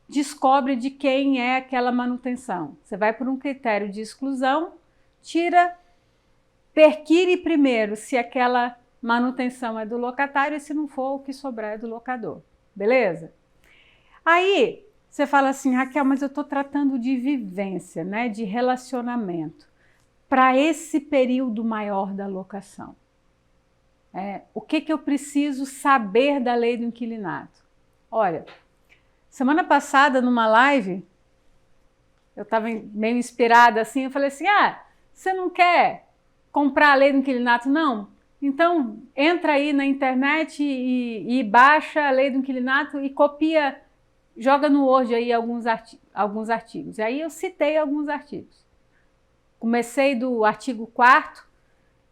descobre de quem é aquela manutenção? Você vai por um critério de exclusão, perquire primeiro se aquela manutenção é do locatário e se não for, o que sobrar é do locador. Beleza? Aí você fala assim, Raquel, mas eu estou tratando de vivência, né, de relacionamento, para esse período maior da locação. O que eu preciso saber da lei do inquilinato? Olha, semana passada numa live, eu estava meio inspirada assim, eu falei assim, você não quer comprar a lei do inquilinato, não? Então entra aí na internet e baixa a lei do inquilinato e copia, joga no Word aí alguns artigos. E aí eu citei alguns artigos. Comecei do artigo 4º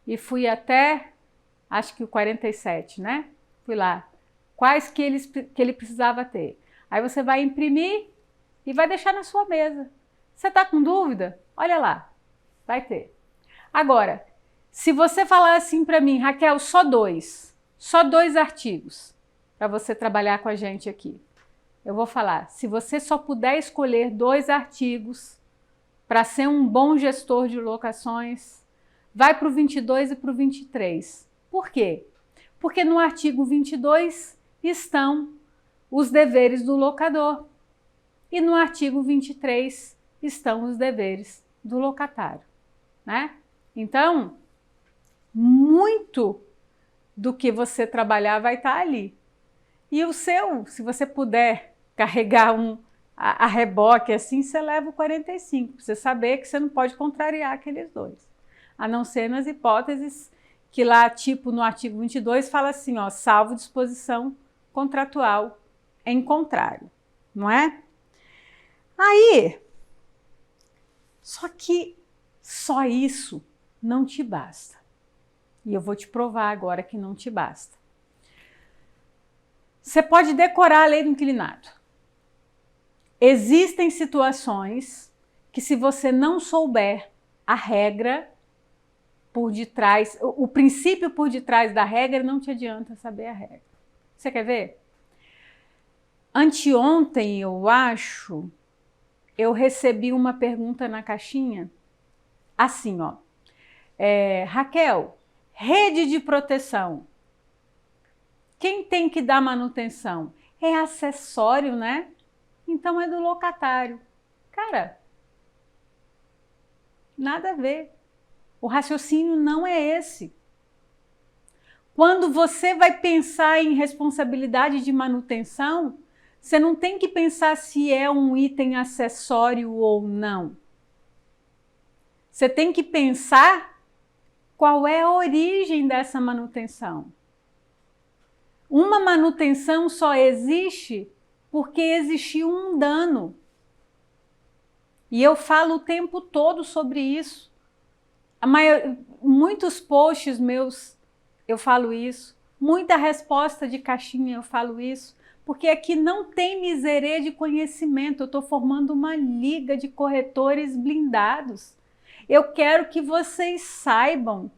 e fui até, acho que o 47, né? Fui lá. Quais que ele precisava ter. Aí você vai imprimir e vai deixar na sua mesa. Você está com dúvida? Olha lá, vai ter. Agora, se você falar assim para mim, Raquel, só dois artigos para você trabalhar com a gente aqui. Eu vou falar, se você só puder escolher 2 artigos para ser um bom gestor de locações, vai para o 22 e para o 23. Por quê? Porque no artigo 22 estão os deveres do locador e no artigo 23 estão os deveres do locatário, né? Então, muito do que você trabalhar vai estar ali. E o seu, se você puder carregar a reboque assim, você leva o 45, para você saber que você não pode contrariar aqueles 2. A não ser nas hipóteses que lá, tipo no artigo 22, fala assim, ó, salvo disposição contratual em contrário, não é? Aí, só que só isso não te basta. E eu vou te provar agora que não te basta. Você pode decorar a lei do inquilinato. Existem situações que, se você não souber a regra por detrás, o princípio por detrás da regra, não te adianta saber a regra. Você quer ver? Anteontem, eu acho, eu recebi uma pergunta na caixinha, assim, ó. Raquel, rede de proteção. Quem tem que dar manutenção? É acessório, né? Então é do locatário. Cara, nada a ver. O raciocínio não é esse. Quando você vai pensar em responsabilidade de manutenção, você não tem que pensar se é um item acessório ou não. Você tem que pensar qual é a origem dessa manutenção. Uma manutenção só existe porque existiu um dano. E eu falo o tempo todo sobre isso. Muitos posts meus eu falo isso, muita resposta de caixinha eu falo isso, porque aqui não tem miserê de conhecimento, eu estou formando uma liga de corretores blindados. Eu quero que vocês saibam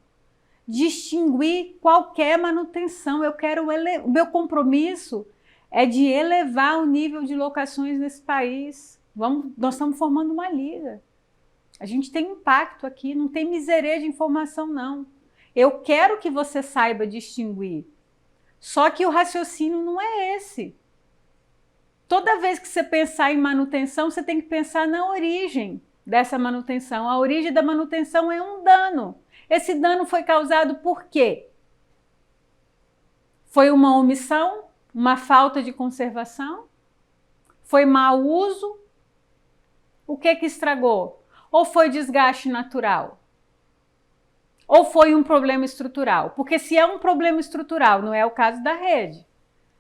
distinguir qualquer manutenção, o meu compromisso é de elevar o nível de locações nesse país. Nós estamos formando uma liga. A gente tem impacto aqui, não tem miserê de informação não. Eu quero que você saiba distinguir. Só que o raciocínio não é esse. Toda vez que você pensar em manutenção, você tem que pensar na origem dessa manutenção. A origem da manutenção é um dano. Esse dano foi causado por quê? Foi uma omissão? Uma falta de conservação? Foi mau uso? O que estragou? Ou foi desgaste natural? Ou foi um problema estrutural? Porque se é um problema estrutural, não é o caso da rede.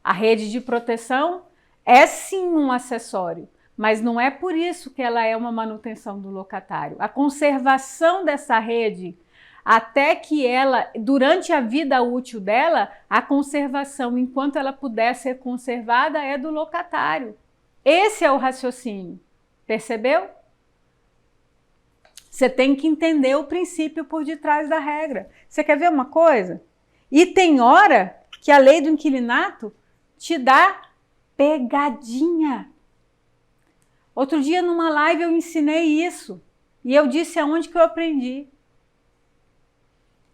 A rede de proteção é sim um acessório, mas não é por isso que ela é uma manutenção do locatário. A conservação dessa rede, até que ela, durante a vida útil dela, a conservação, enquanto ela puder ser conservada, é do locatário. Esse é o raciocínio. Percebeu? Você tem que entender o princípio por detrás da regra. Você quer ver uma coisa? E tem hora que a lei do inquilinato te dá pegadinha. Outro dia numa live eu ensinei isso. E eu disse aonde que eu aprendi.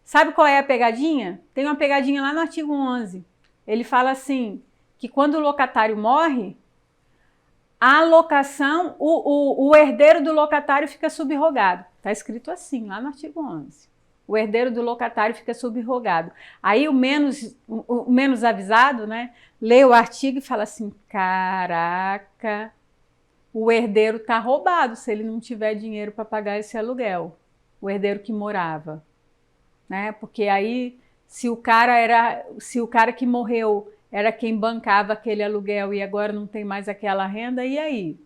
Sabe qual é a pegadinha? Tem uma pegadinha lá no artigo 11. Ele fala assim, que quando o locatário morre, a locação, o herdeiro do locatário fica subrogado. Está escrito assim, lá no artigo 11. O herdeiro do locatário fica subrogado. Aí o menos avisado, né, lê o artigo e fala assim, caraca, o herdeiro está roubado se ele não tiver dinheiro para pagar esse aluguel. O herdeiro que morava. Né? Porque aí, se o cara que morreu era quem bancava aquele aluguel e agora não tem mais aquela renda, e aí?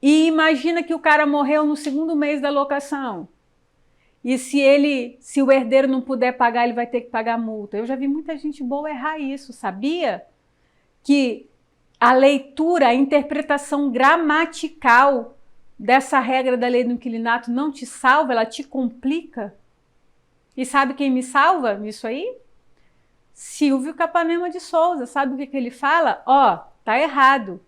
E imagina que o cara morreu no segundo mês da locação. E se o herdeiro não puder pagar, ele vai ter que pagar multa. Eu já vi muita gente boa errar isso, sabia? Que a leitura, a interpretação gramatical dessa regra da lei do inquilinato não te salva, ela te complica. E sabe quem me salva nisso aí? Silvio Capanema de Souza. Sabe o que ele fala? Ó, tá errado.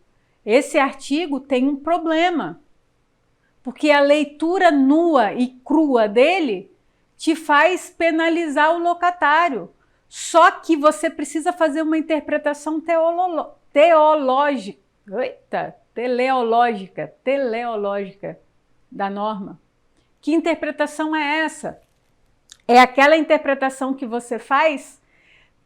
Esse artigo tem um problema. Porque a leitura nua e crua dele te faz penalizar o locatário. Só que você precisa fazer uma interpretação teleológica da norma. Que interpretação é essa? É aquela interpretação que você faz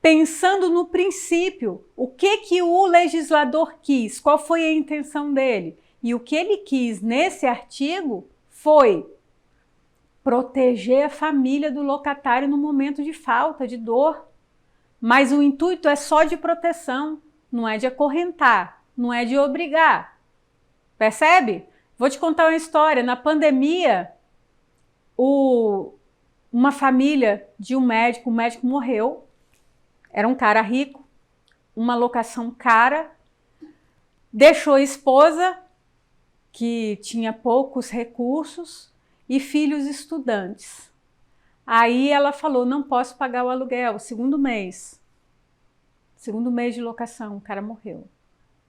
pensando no princípio. O que o legislador quis? Qual foi a intenção dele? E o que ele quis nesse artigo foi proteger a família do locatário no momento de falta, de dor. Mas o intuito é só de proteção, não é de acorrentar, não é de obrigar. Percebe? Vou te contar uma história. Na pandemia, uma família de um médico, o médico morreu, era um cara rico, uma locação cara, deixou a esposa, que tinha poucos recursos, e filhos estudantes. Aí ela falou, não posso pagar o aluguel, segundo mês de locação, o cara morreu.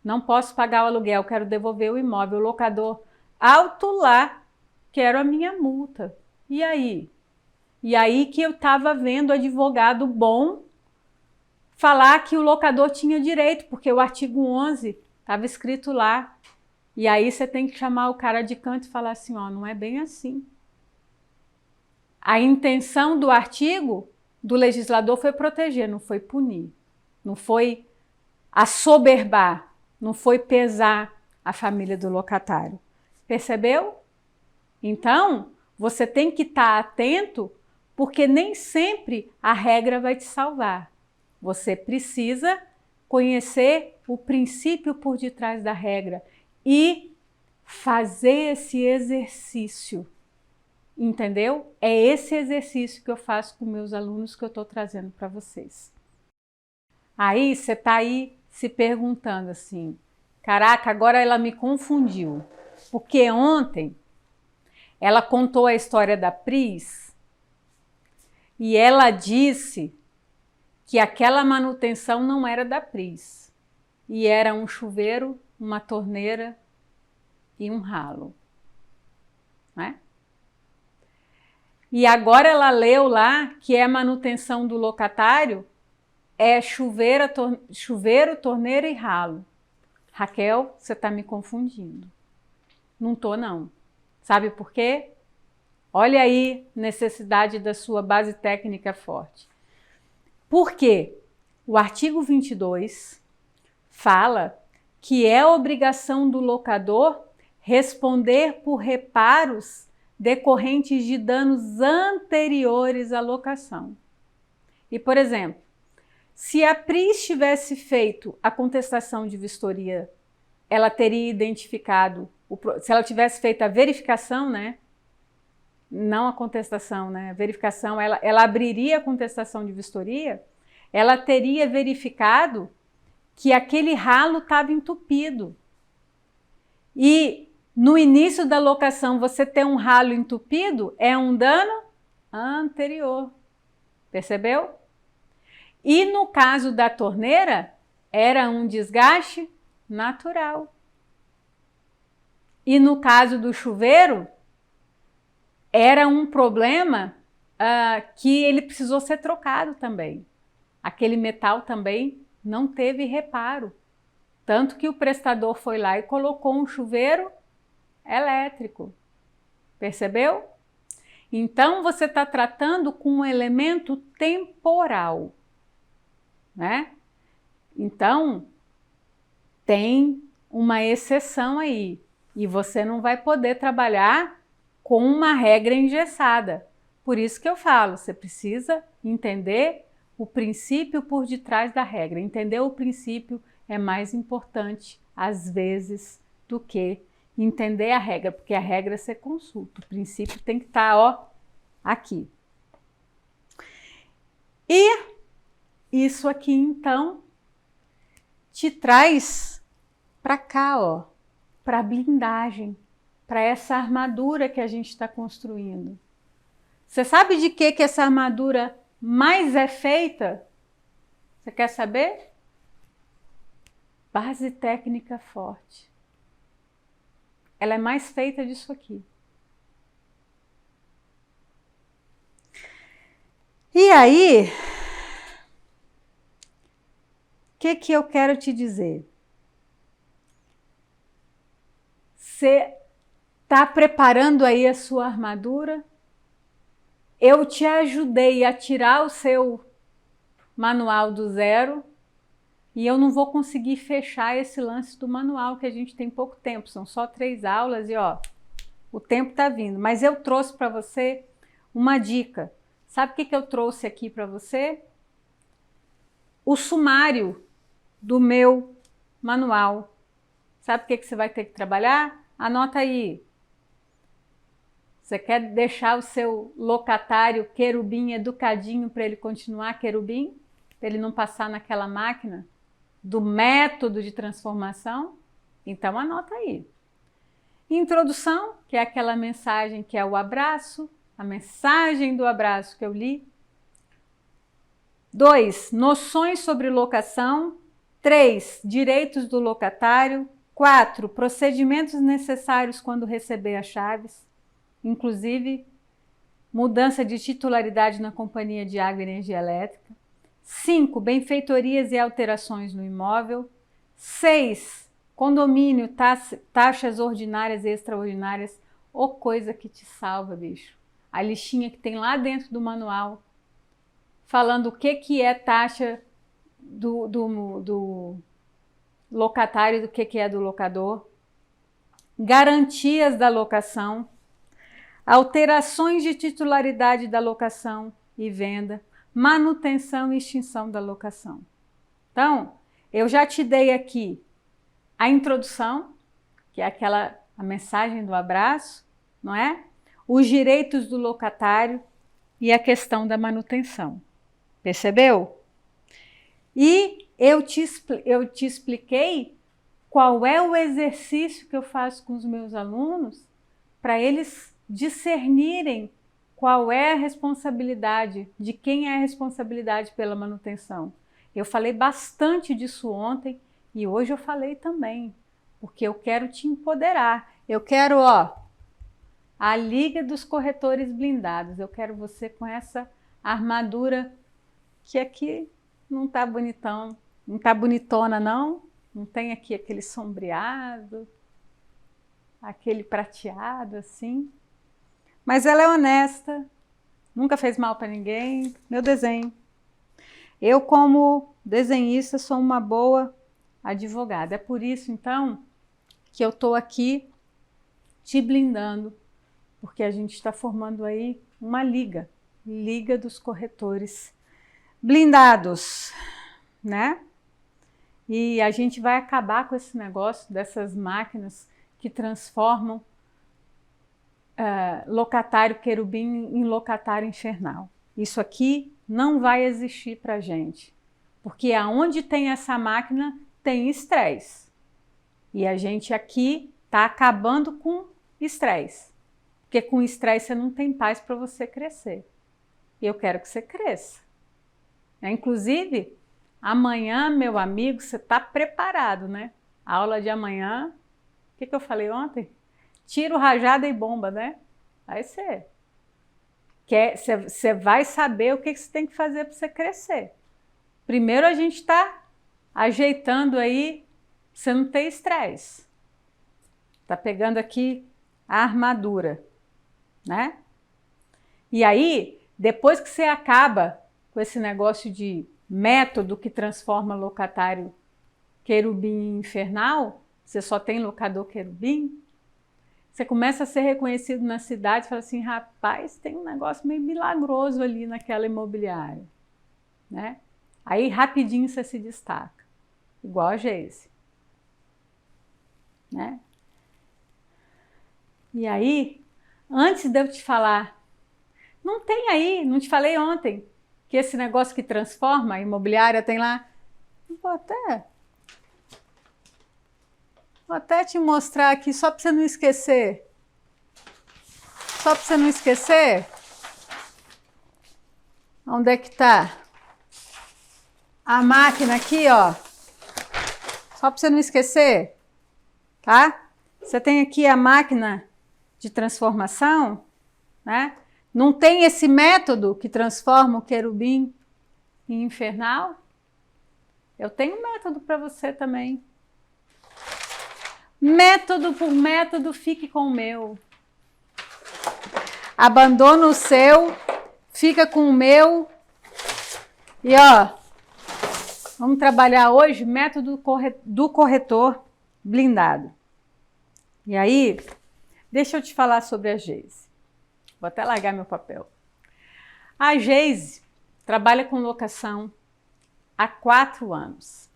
Não posso pagar o aluguel, quero devolver o imóvel, o locador, alto lá, quero a minha multa. E aí? E aí que eu estava vendo advogado bom falar que o locador tinha direito, porque o artigo 11 estava escrito lá. E aí você tem que chamar o cara de canto e falar assim, ó, não é bem assim. A intenção do artigo do legislador foi proteger, não foi punir, não foi assoberbar, não foi pesar a família do locatário. Percebeu? Então, você tem que estar atento, porque nem sempre a regra vai te salvar. Você precisa conhecer o princípio por detrás da regra e fazer esse exercício. Entendeu? É esse exercício que eu faço com meus alunos que eu estou trazendo para vocês. Aí você está aí se perguntando assim, caraca, agora ela me confundiu, porque ontem ela contou a história da Pris e ela disse que aquela manutenção não era da Pris e era um chuveiro, uma torneira e um ralo, né? E agora ela leu lá que a manutenção do locatário é chuveiro, torneira e ralo. Raquel, você está me confundindo. Não estou, não. Sabe por quê? Olha aí a necessidade da sua base técnica forte. Por quê? O artigo 22 fala que é obrigação do locador responder por reparos decorrentes de danos anteriores à locação. E, por exemplo, se a Pris tivesse feito a contestação de vistoria, ela teria identificado, se ela tivesse feito a verificação, né? Não a contestação, né? A verificação, ela abriria a contestação de vistoria, ela teria verificado que aquele ralo estava entupido. E no início da locação, você ter um ralo entupido é um dano anterior. Percebeu? E no caso da torneira, era um desgaste natural. E no caso do chuveiro, era um problema que ele precisou ser trocado também. Aquele metal também não teve reparo. Tanto que o prestador foi lá e colocou um chuveiro elétrico. Percebeu? Então, você está tratando com um elemento temporal, né? Então, tem uma exceção aí. E você não vai poder trabalhar com uma regra engessada. Por isso que eu falo, você precisa entender o princípio por detrás da regra. Entender o princípio é mais importante, às vezes, do que entender a regra, porque a regra você consulta, o princípio tem que estar, ó, aqui. E isso aqui, então, te traz para cá, ó, para a blindagem, para essa armadura que a gente está construindo. Você sabe de que essa armadura mais é feita? Você quer saber? Base técnica forte. Ela é mais feita disso aqui. E aí, o que eu quero te dizer? Você está preparando aí a sua armadura? Eu te ajudei a tirar o seu manual do zero e eu não vou conseguir fechar esse lance do manual, que a gente tem pouco tempo, são só 3 aulas e ó, o tempo tá vindo. Mas eu trouxe para você uma dica. Sabe o que eu trouxe aqui para você? O sumário do meu manual. Sabe o que você vai ter que trabalhar? Anota aí. Você quer deixar o seu locatário querubim educadinho para ele continuar querubim? Para ele não passar naquela máquina do método de transformação? Então anota aí. Introdução, que é aquela mensagem que é o abraço, a mensagem do abraço que eu li. 2. Noções sobre locação. 3. Direitos do locatário. 4. Procedimentos necessários quando receber as chaves, inclusive mudança de titularidade na companhia de água e energia elétrica. 5. Benfeitorias e alterações no imóvel. 6. Condomínio, taxas ordinárias e extraordinárias. Ô coisa que te salva, bicho. A listinha que tem lá dentro do manual falando o que é taxa do locatário e do que é do locador, garantias da locação, alterações de titularidade da locação e venda, manutenção e extinção da locação. Então, eu já te dei aqui a introdução, que é a mensagem do abraço, não é? Os direitos do locatário e a questão da manutenção. Percebeu? E eu te expliquei qual é o exercício que eu faço com os meus alunos para eles discernirem qual é a responsabilidade, de quem é a responsabilidade pela manutenção. Eu falei bastante disso ontem e hoje eu falei também, porque eu quero te empoderar. Eu quero, a Liga dos Corretores Blindados. Eu quero você com essa armadura que aqui não tá bonitão, não tá bonitona não, não tem aqui aquele sombreado, aquele prateado assim. Mas ela é honesta, nunca fez mal para ninguém, meu desenho. Eu, como desenhista, sou uma boa advogada. É por isso, então, que eu estou aqui te blindando, porque a gente está formando aí uma liga, Liga dos Corretores Blindados, né? E a gente vai acabar com esse negócio dessas máquinas que transformam locatário querubim em locatário infernal. Isso aqui não vai existir para a gente, porque aonde tem essa máquina tem estresse. E a gente aqui está acabando com estresse, porque com estresse você não tem paz para você crescer. E eu quero que você cresça. Inclusive, amanhã, meu amigo, você está preparado, né? A aula de amanhã, o que eu falei ontem? Tiro, rajada e bomba, né? Aí você vai saber o que você tem que fazer para você crescer. Primeiro a gente está ajeitando aí, pra você não ter estresse. Tá pegando aqui a armadura, né? E aí, depois que você acaba com esse negócio de método que transforma locatário querubim infernal, você só tem locador querubim, você começa a ser reconhecido na cidade e fala assim, rapaz, tem um negócio meio milagroso ali naquela imobiliária, né? Aí rapidinho você se destaca, igual a Geise, né? E aí, antes de eu te falar, não tem aí, não te falei ontem, que esse negócio que transforma a imobiliária tem lá, vou até te mostrar aqui, só para você não esquecer. Só para você não esquecer. Onde é que tá? A máquina aqui, ó. Só para você não esquecer, tá? Você tem aqui a máquina de transformação, né? Não tem esse método que transforma o querubim em infernal? Eu tenho um método para você também. Método por método, fique com o meu. Abandona o seu, fica com o meu. E vamos trabalhar hoje método do corretor blindado. E aí, deixa eu te falar sobre a Geise. Vou até largar meu papel. A Geise trabalha com locação há 4 anos.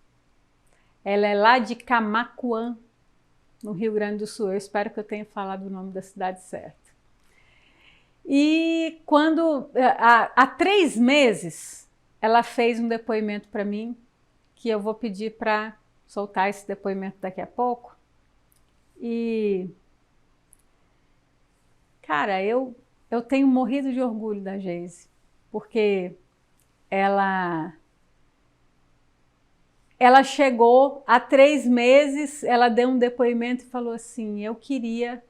Ela é lá de Camaquã, no Rio Grande do Sul. Eu espero que eu tenha falado o nome da cidade certo. E há 3 meses, ela fez um depoimento para mim, que eu vou pedir para soltar esse depoimento daqui a pouco. E, cara, eu tenho morrido de orgulho da Geise, porque ela chegou há 3 meses, ela deu um depoimento e falou assim, eu queria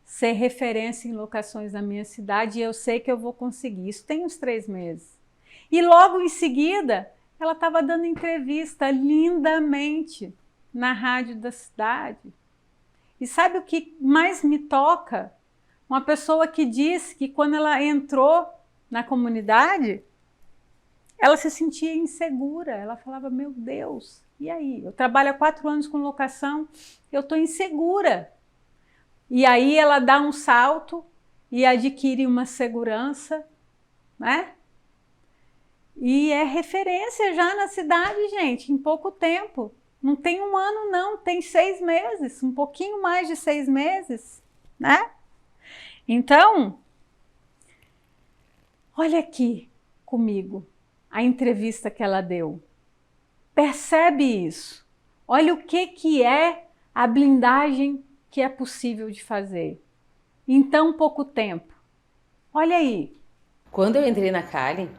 ser referência em locações na minha cidade e eu sei que eu vou conseguir. Isso tem uns 3 meses. E logo em seguida, ela estava dando entrevista lindamente na rádio da cidade. E sabe o que mais me toca? Uma pessoa que disse que quando ela entrou na comunidade, ela se sentia insegura, ela falava, meu Deus, e aí? Eu trabalho há 4 anos com locação, eu estou insegura. E aí ela dá um salto e adquire uma segurança, né? E é referência já na cidade, gente, em pouco tempo. Não tem 1 ano não, tem 6 meses, um pouquinho mais de 6 meses, né? Então, olha aqui comigo a entrevista que ela deu. Percebe isso? Olha o que é a blindagem que é possível de fazer em tão pouco tempo. Olha aí. Quando eu entrei na Kali,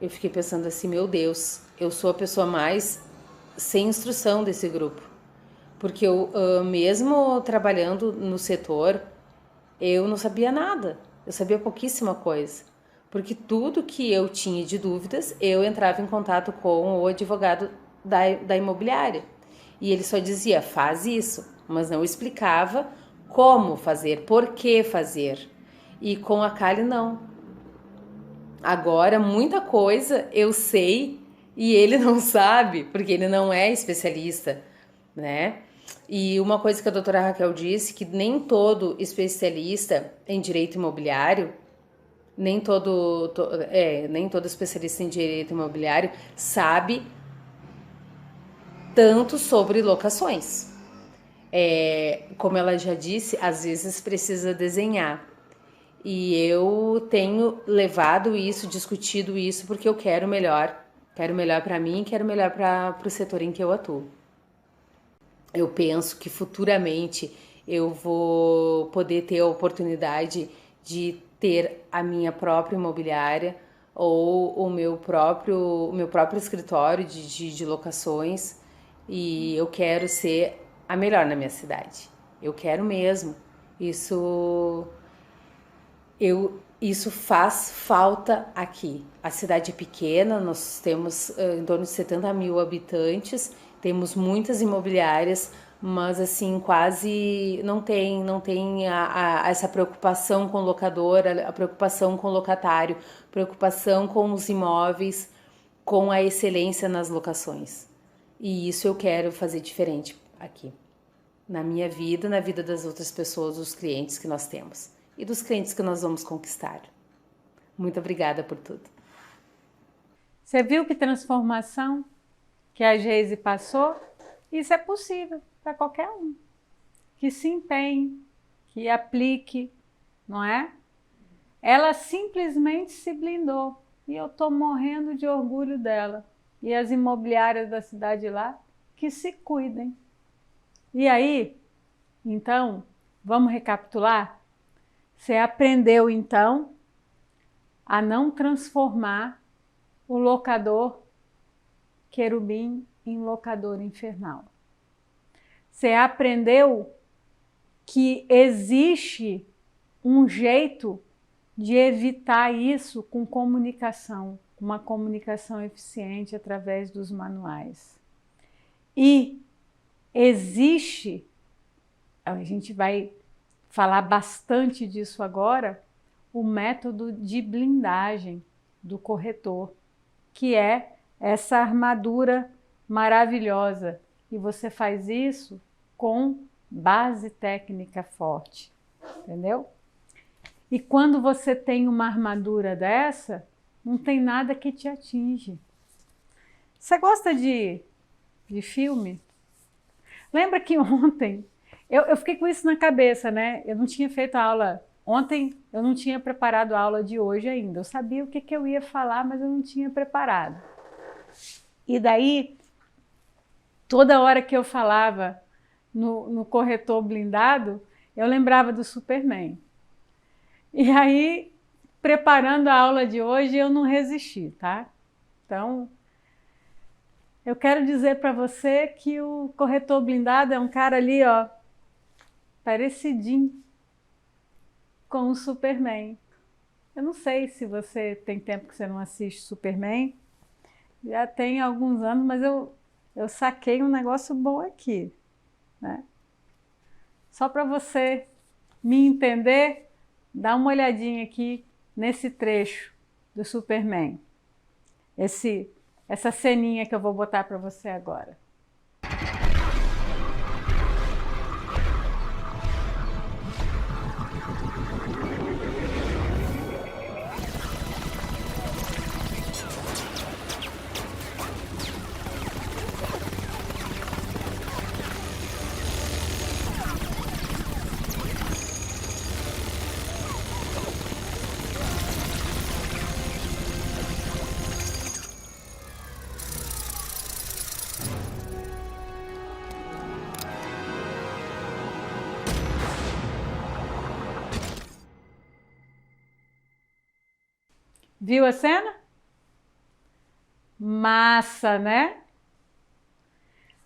eu fiquei pensando assim, meu Deus, eu sou a pessoa mais sem instrução desse grupo. Porque eu, mesmo trabalhando no setor, eu não sabia nada. Eu sabia pouquíssima coisa. Porque tudo que eu tinha de dúvidas, eu entrava em contato com o advogado da imobiliária. E ele só dizia, faz isso, mas não explicava como fazer, por que fazer. E com a Kali, não. Agora, muita coisa eu sei e ele não sabe, porque ele não é especialista, né? E uma coisa que a doutora Raquel disse, que nem todo especialista em direito imobiliário, nem todo especialista em direito imobiliário sabe tanto sobre locações. Como ela já disse, às vezes precisa desenhar. E eu tenho levado isso, discutido isso, porque eu quero melhor para mim, quero melhor para o setor em que eu atuo. Eu penso que futuramente eu vou poder ter a oportunidade de ter a minha própria imobiliária ou o meu próprio escritório de locações, e eu quero ser a melhor na minha cidade. Eu quero mesmo. Isso faz falta aqui. A cidade é pequena, nós temos em torno de 70 mil habitantes, temos muitas imobiliárias, mas assim, quase não tem essa preocupação com o locador, a preocupação com o locatário, preocupação com os imóveis, com a excelência nas locações. E isso eu quero fazer diferente aqui, na minha vida, na vida das outras pessoas, dos clientes que nós temos e dos clientes que nós vamos conquistar. Muito obrigada por tudo. Você viu que transformação que a Geise passou? Isso é possível para qualquer um. Que se empenhe, que aplique, não é? Ela simplesmente se blindou e eu estou morrendo de orgulho dela. E as imobiliárias da cidade lá, que se cuidem. E aí, então, vamos recapitular? Você aprendeu, então, a não transformar o locador querubim em locador infernal. Você aprendeu que existe um jeito de evitar isso com comunicação, uma comunicação eficiente através dos manuais. E existe, a gente vai falar bastante disso agora, o método de blindagem do corretor, que é essa armadura maravilhosa. E você faz isso com base técnica forte, entendeu? E quando você tem uma armadura dessa, não tem nada que te atinge. Você gosta de filme? Lembra que ontem, eu fiquei com isso na cabeça, né? Eu não tinha feito a aula, ontem eu não tinha preparado a aula de hoje ainda. Eu sabia o que eu ia falar, mas eu não tinha preparado. E daí, toda hora que eu falava no corretor blindado, eu lembrava do Superman. E aí, preparando a aula de hoje, eu não resisti, tá? Então, eu quero dizer para você que o corretor blindado é um cara ali, ó, parecidinho com o Superman. Eu não sei se você tem tempo que você não assiste Superman, já tem alguns anos, mas eu saquei um negócio bom aqui, né? Só para você me entender, dá uma olhadinha aqui nesse trecho do Superman. essa ceninha que eu vou botar para você agora. Viu a cena? Massa, né?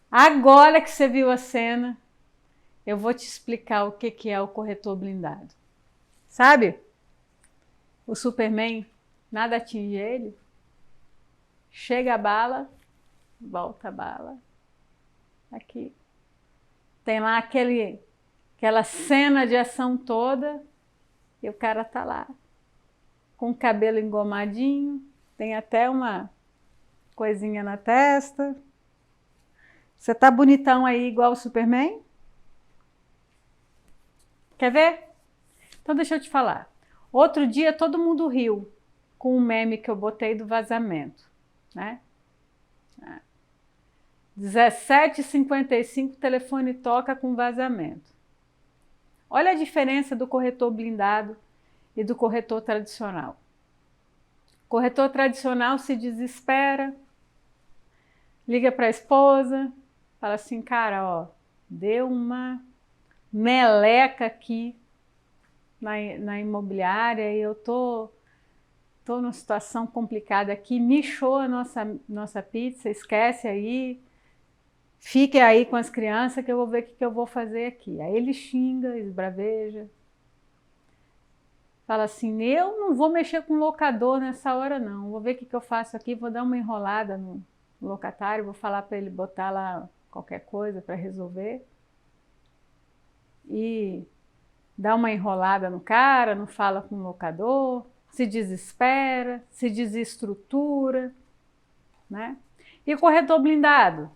Agora que você viu a cena, eu vou te explicar o que é o corretor blindado. Sabe? O Superman, nada atinge ele. Chega a bala, volta a bala. Aqui. Tem lá aquela cena de ação toda e o cara tá lá. Com o cabelo engomadinho, tem até uma coisinha na testa. Você tá bonitão aí igual o Superman? Quer ver? Então deixa eu te falar. Outro dia todo mundo riu com um meme que eu botei do vazamento, né? 17h55, o telefone toca com vazamento. Olha a diferença do corretor blindado e do corretor tradicional. O corretor tradicional se desespera, liga para a esposa, fala assim, cara, ó, deu uma meleca aqui na imobiliária e eu tô numa situação complicada aqui, michou a nossa pizza, esquece aí, fique aí com as crianças que eu vou ver o que eu vou fazer aqui. Aí ele xinga, esbraveja. Fala assim, eu não vou mexer com locador nessa hora não, vou ver o que eu faço aqui, vou dar uma enrolada no locatário, vou falar para ele botar lá qualquer coisa para resolver. E dá uma enrolada no cara, não fala com o locador, se desespera, se desestrutura, né? E o corretor blindado?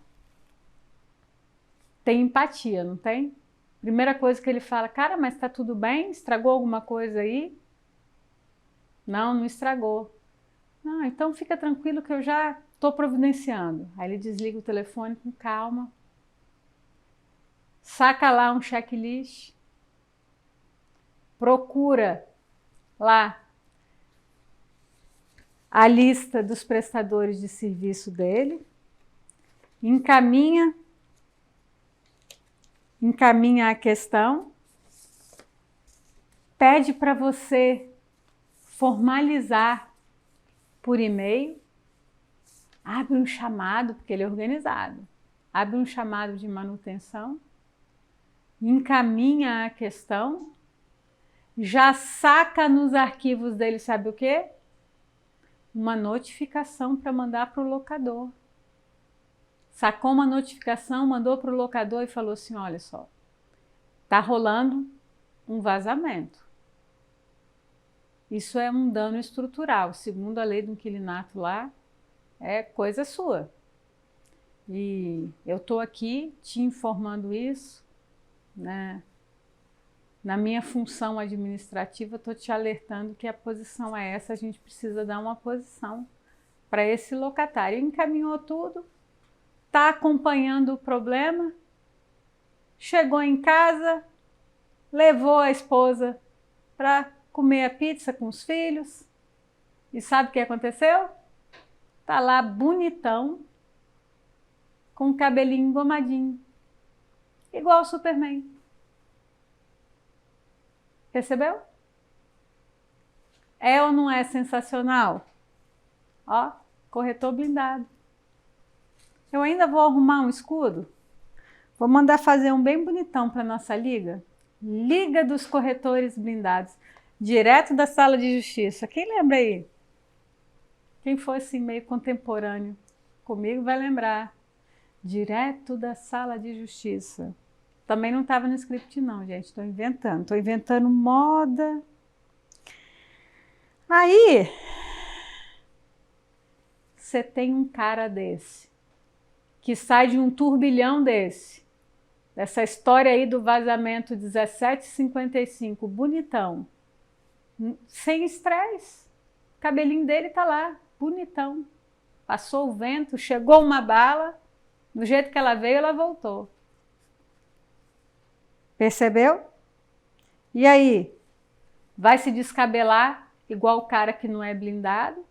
Tem empatia, não tem? Primeira coisa que ele fala, cara, mas tá tudo bem? Estragou alguma coisa aí? Não, não estragou. Não, então fica tranquilo que eu já estou providenciando. Aí ele desliga o telefone com calma, saca lá um checklist, procura lá a lista dos prestadores de serviço dele, encaminha a questão, pede para você formalizar por e-mail, abre um chamado, porque ele é organizado, abre um chamado de manutenção, encaminha a questão, já saca nos arquivos dele, sabe o quê? Uma notificação para mandar para o locador. Sacou uma notificação, mandou para o locador e falou assim, olha só, tá rolando um vazamento. Isso é um dano estrutural, segundo a lei do inquilinato lá, é coisa sua. E eu estou aqui te informando isso, né? Na minha função administrativa, estou te alertando que a posição é essa, a gente precisa dar uma posição para esse locatário. Encaminhou tudo, está acompanhando o problema, chegou em casa, levou a esposa para comer a pizza com os filhos. E sabe o que aconteceu? Tá lá bonitão, com o cabelinho engomadinho, igual o Superman. Percebeu? É ou não é sensacional? Ó, corretor blindado. Eu ainda vou arrumar um escudo. Vou mandar fazer um bem bonitão para nossa liga. Liga dos Corretores Blindados. Direto da Sala de Justiça. Quem lembra aí? Quem for assim meio contemporâneo comigo vai lembrar. Direto da Sala de Justiça. Também não estava no script não, gente. Estou inventando. Estou inventando moda. Aí, você tem um cara desse, que sai de um turbilhão dessa história aí do vazamento 1755, bonitão, sem estresse, o cabelinho dele tá lá, bonitão, passou o vento, chegou uma bala, do jeito que ela veio, ela voltou. Percebeu? E aí? Vai se descabelar igual o cara que não é blindado,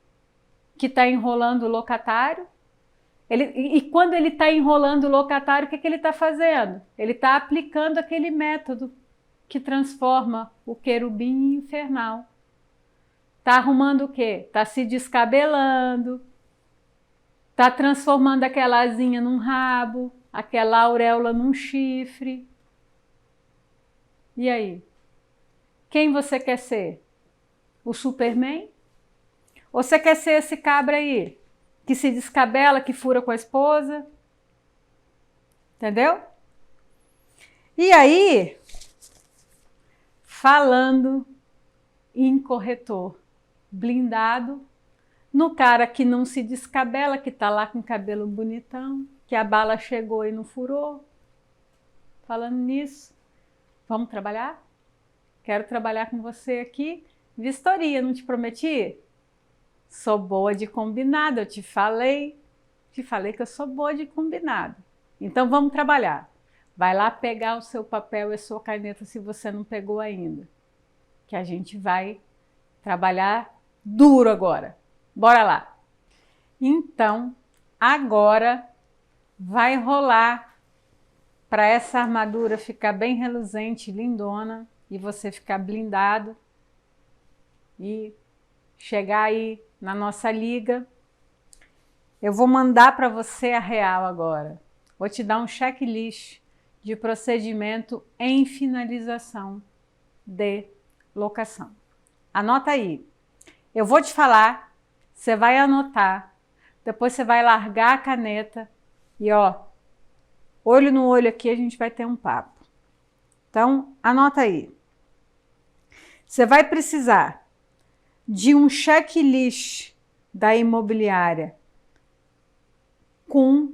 que está enrolando o locatário? E quando ele está enrolando o locatário, o que ele está fazendo? Ele está aplicando aquele método que transforma o querubim em infernal. Está arrumando o quê? Está se descabelando, está transformando aquela asinha num rabo, aquela auréola num chifre. E aí? Quem você quer ser? O Superman? Ou você quer ser esse cabra aí, que se descabela, que fura com a esposa? Entendeu? E aí, falando em corretor blindado, no cara que não se descabela, que tá lá com o cabelo bonitão, que a bala chegou e não furou. Falando nisso, vamos trabalhar? Quero trabalhar com você aqui. Vistoria, não te prometi? Sou boa de combinado, eu te falei que eu sou boa de combinado. Então vamos trabalhar. Vai lá pegar o seu papel e a sua caneta se você não pegou ainda. Que a gente vai trabalhar duro agora. Bora lá. Então, agora vai rolar para essa armadura ficar bem reluzente, lindona, e você ficar blindado e chegar aí na nossa liga. Eu vou mandar para você a real agora. Vou te dar um checklist de procedimento em finalização de locação. Anota aí. Eu vou te falar, você vai anotar, depois você vai largar a caneta e ó, olho no olho aqui a gente vai ter um papo. Então, anota aí. Você vai precisar de um checklist da imobiliária com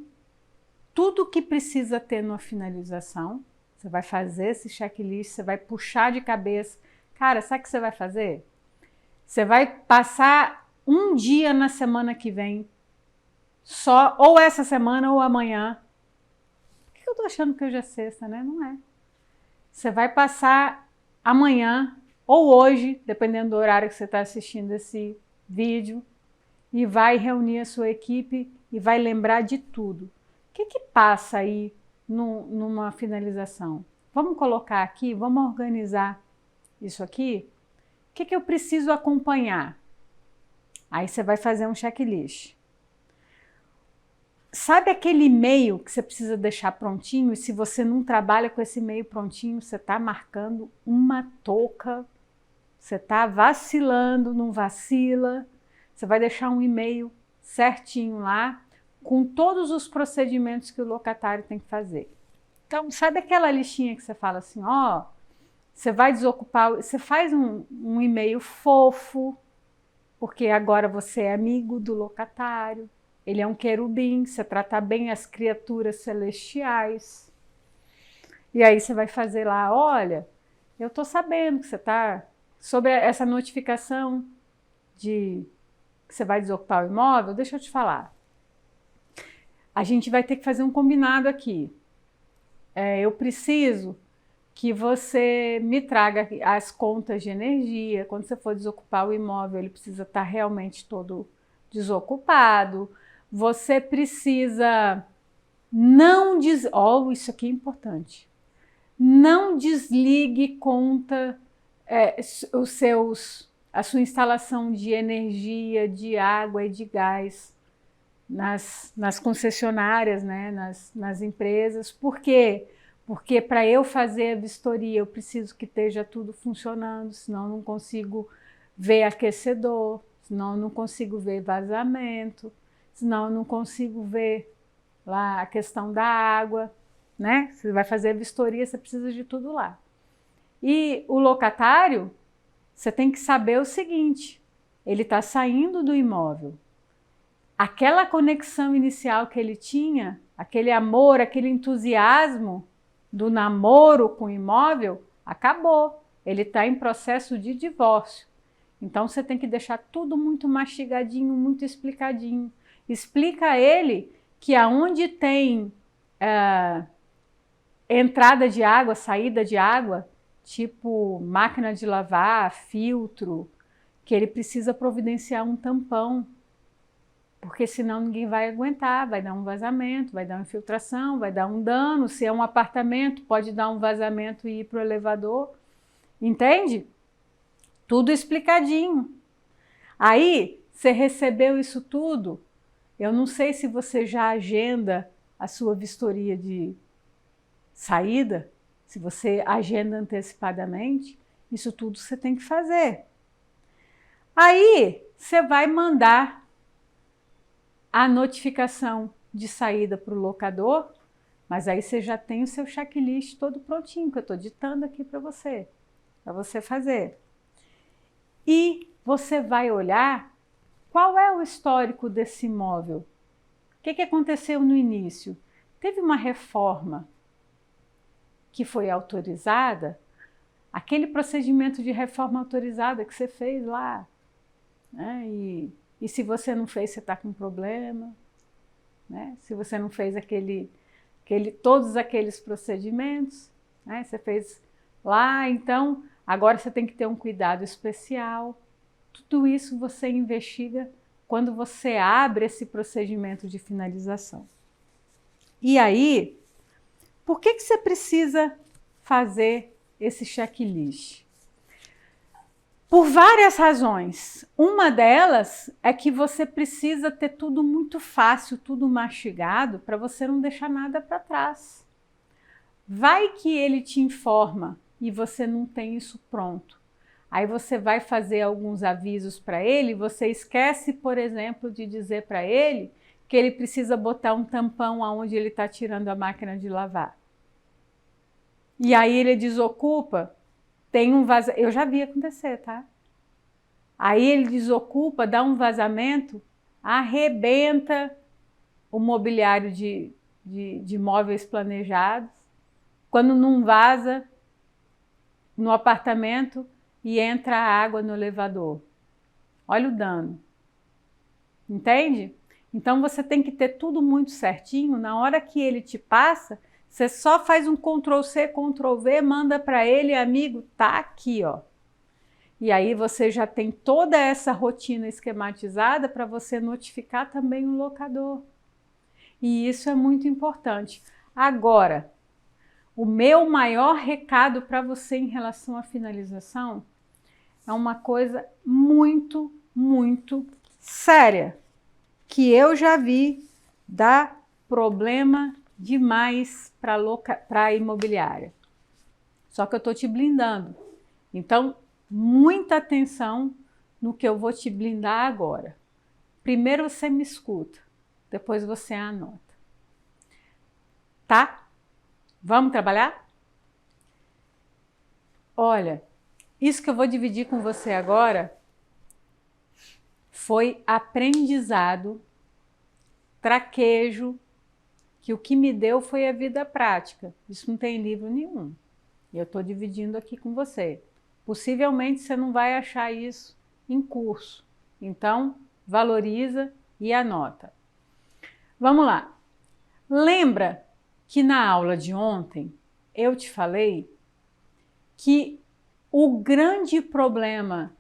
tudo que precisa ter numa finalização. Você vai fazer esse checklist, você vai puxar de cabeça. Cara, sabe o que você vai fazer? Você vai passar um dia na semana que vem, só, ou essa semana ou amanhã. Por que eu tô achando que hoje é sexta, né? Não é. Você vai passar amanhã ou hoje, dependendo do horário que você está assistindo esse vídeo, e vai reunir a sua equipe e vai lembrar de tudo. O que passa aí numa finalização? Vamos colocar aqui, vamos organizar isso aqui? O que eu preciso acompanhar? Aí você vai fazer um checklist. Sabe aquele e-mail que você precisa deixar prontinho? E se você não trabalha com esse e-mail prontinho, você está marcando uma touca, você está vacilando, não vacila. Você vai deixar um e-mail certinho lá, com todos os procedimentos que o locatário tem que fazer. Então, sabe aquela listinha que você fala assim, ó, você vai desocupar, você faz um e-mail fofo, porque agora você é amigo do locatário, ele é um querubim, você trata bem as criaturas celestiais. E aí você vai fazer lá, olha, eu estou sabendo que você está sobre essa notificação de que você vai desocupar o imóvel, deixa eu te falar. A gente vai ter que fazer um combinado aqui. Eu preciso que você me traga as contas de energia. Quando você for desocupar o imóvel, ele precisa estar realmente todo desocupado. Você precisa não isso aqui é importante. Não desligue conta a sua instalação de energia, de água e de gás nas concessionárias, né, nas empresas. Por quê? Porque para eu fazer a vistoria eu preciso que esteja tudo funcionando, senão eu não consigo ver aquecedor, senão eu não consigo ver vazamento, senão eu não consigo ver lá a questão da água, né? Você vai fazer a vistoria, você precisa de tudo lá. E o locatário, você tem que saber o seguinte, ele está saindo do imóvel. aquela conexão inicial que ele tinha, aquele amor, aquele entusiasmo do namoro com o imóvel, acabou. Ele está em processo de divórcio. Então você tem que deixar tudo muito mastigadinho, muito explicadinho. Explica a ele que aonde tem entrada de água, saída de água, tipo máquina de lavar, filtro, que ele precisa providenciar um tampão, porque senão ninguém vai aguentar, vai dar um vazamento, vai dar uma infiltração, vai dar um dano. Se é um apartamento, pode dar um vazamento e ir para o elevador. Entende? Tudo explicadinho. Aí, você recebeu isso tudo, eu não sei se você já agenda a sua vistoria de saída, se você agenda antecipadamente, isso tudo você tem que fazer. Aí, você vai mandar a notificação de saída para o locador, mas aí você já tem o seu checklist todo prontinho, que eu estou ditando aqui para você fazer. E você vai olhar qual é o histórico desse imóvel. O que aconteceu no início? Teve uma reforma que foi autorizada, aquele procedimento de reforma autorizada que você fez lá, né? E se você não fez, você está com problema, né? Se você não fez todos aqueles procedimentos, né? Você fez lá, então agora você tem que ter um cuidado especial. Tudo isso você investiga quando você abre esse procedimento de finalização. E aí, por que você precisa fazer esse checklist? Por várias razões. Uma delas é que você precisa ter tudo muito fácil, tudo mastigado, para você não deixar nada para trás. Vai que ele te informa e você não tem isso pronto. Aí você vai fazer alguns avisos para ele, você esquece, por exemplo, de dizer para ele que ele precisa botar um tampão aonde ele está tirando a máquina de lavar. E aí ele desocupa, tem um vazamento, eu já vi acontecer, tá? Aí ele desocupa, dá um vazamento, arrebenta o mobiliário de móveis planejados. Quando não vaza no apartamento e entra a água no elevador. Olha o dano. Entende? Então você tem que ter tudo muito certinho. Na hora que ele te passa, você só faz um Ctrl+C, Ctrl+V, manda para ele, amigo, tá aqui, ó. E aí você já tem toda essa rotina esquematizada para você notificar também o locador. E isso é muito importante. Agora, o meu maior recado para você em relação à finalização é uma coisa muito, muito séria, que eu já vi dar problema demais para a imobiliária. Só que eu estou te blindando. Então, muita atenção no que eu vou te blindar agora. Primeiro você me escuta, depois você anota. Tá? Vamos trabalhar? Olha, isso que eu vou dividir com você agora foi aprendizado, traquejo, que o que me deu foi a vida prática. Isso não tem livro nenhum. E eu estou dividindo aqui com você. Possivelmente você não vai achar isso em curso. Então, valoriza e anota. Vamos lá. Lembra que na aula de ontem eu te falei que o grande problema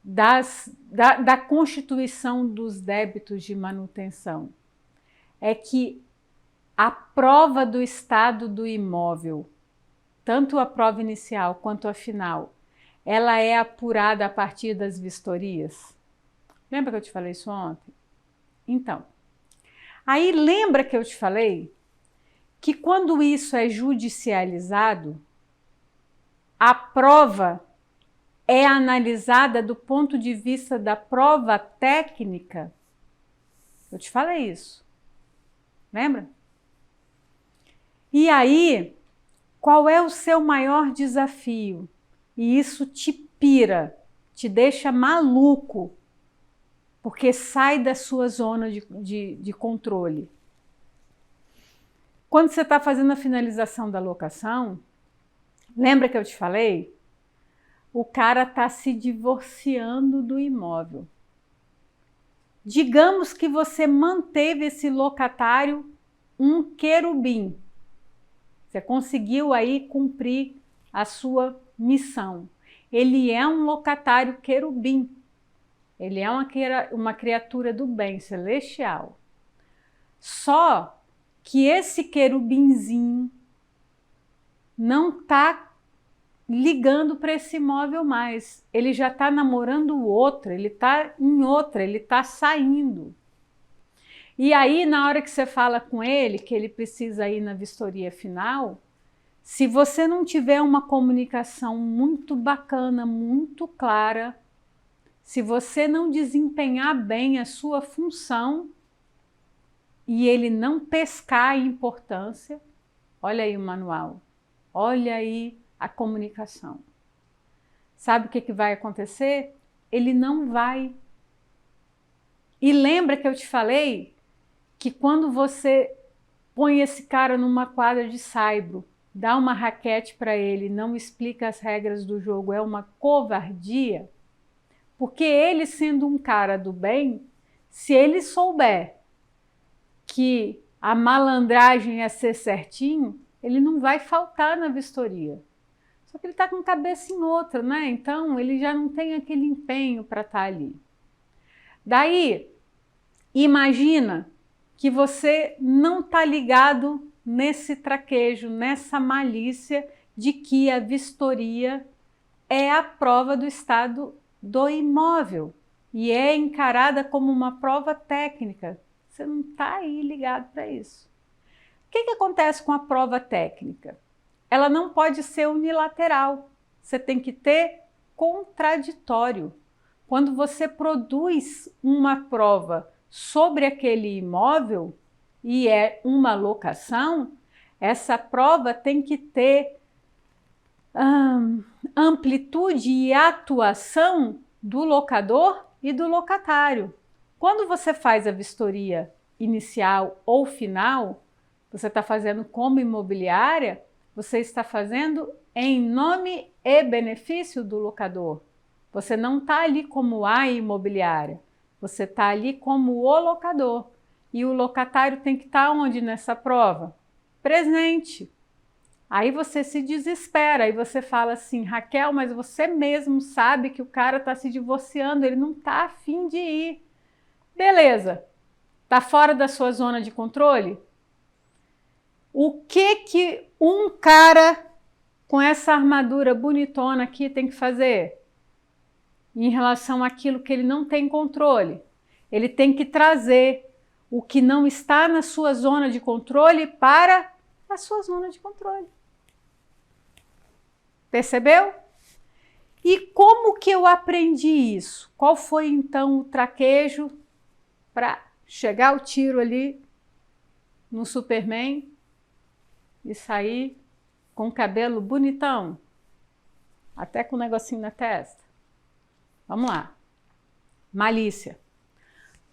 da constituição dos débitos de manutenção é que a prova do estado do imóvel, tanto a prova inicial quanto a final, ela é apurada a partir das vistorias. Lembra que eu te falei isso ontem? Então, aí lembra que eu te falei que quando isso é judicializado, a prova é analisada do ponto de vista da prova técnica? Eu te falei isso. Lembra? E aí, qual é o seu maior desafio? E isso te pira, te deixa maluco porque sai da sua zona de controle. Quando você está fazendo a finalização da locação, lembra que eu te falei? O cara está se divorciando do imóvel. Digamos que você manteve esse locatário um querubim. Você conseguiu aí cumprir a sua missão. Ele é um locatário querubim. Ele é uma criatura do bem, celestial. Só que esse querubinzinho não está ligando para esse imóvel mais. Ele já está namorando outra, ele está em outra, ele está saindo. E aí, na hora que você fala com ele, que ele precisa ir na vistoria final, se você não tiver uma comunicação muito bacana, muito clara, se você não desempenhar bem a sua função e ele não pescar a importância, olha aí o manual, olha aí a comunicação. Sabe o que vai acontecer? Ele não vai. E lembra que eu te falei que quando você põe esse cara numa quadra de saibro, dá uma raquete para ele, não explica as regras do jogo, é uma covardia? Porque ele, sendo um cara do bem, se ele souber que a malandragem é ser certinho, ele não vai faltar na vistoria. Só que ele está com cabeça em outra, né? Então ele já não tem aquele empenho para estar ali. Daí, imagina que você não está ligado nesse traquejo, nessa malícia de que a vistoria é a prova do estado do imóvel e é encarada como uma prova técnica. Você não está aí ligado para isso. O que acontece com a prova técnica? Ela não pode ser unilateral. Você tem que ter contraditório. Quando você produz uma prova sobre aquele imóvel e é uma locação, essa prova tem que ter amplitude e atuação do locador e do locatário. Quando você faz a vistoria inicial ou final, você está fazendo como imobiliária, você está fazendo em nome e benefício do locador. Você não está ali como a imobiliária, você está ali como o locador. E o locatário tem que estar onde nessa prova? Presente. Aí você se desespera, aí você fala assim, Raquel, mas você mesmo sabe que o cara está se divorciando, ele não está a fim de ir. Beleza, está fora da sua zona de controle? O que um cara com essa armadura bonitona aqui tem que fazer em relação àquilo que ele não tem controle? Ele tem que trazer o que não está na sua zona de controle para a sua zona de controle. Percebeu? E como que eu aprendi isso? Qual foi então o traquejo para chegar o tiro ali no Superman e sair com o cabelo bonitão, até com um negocinho na testa? Vamos lá. Malícia.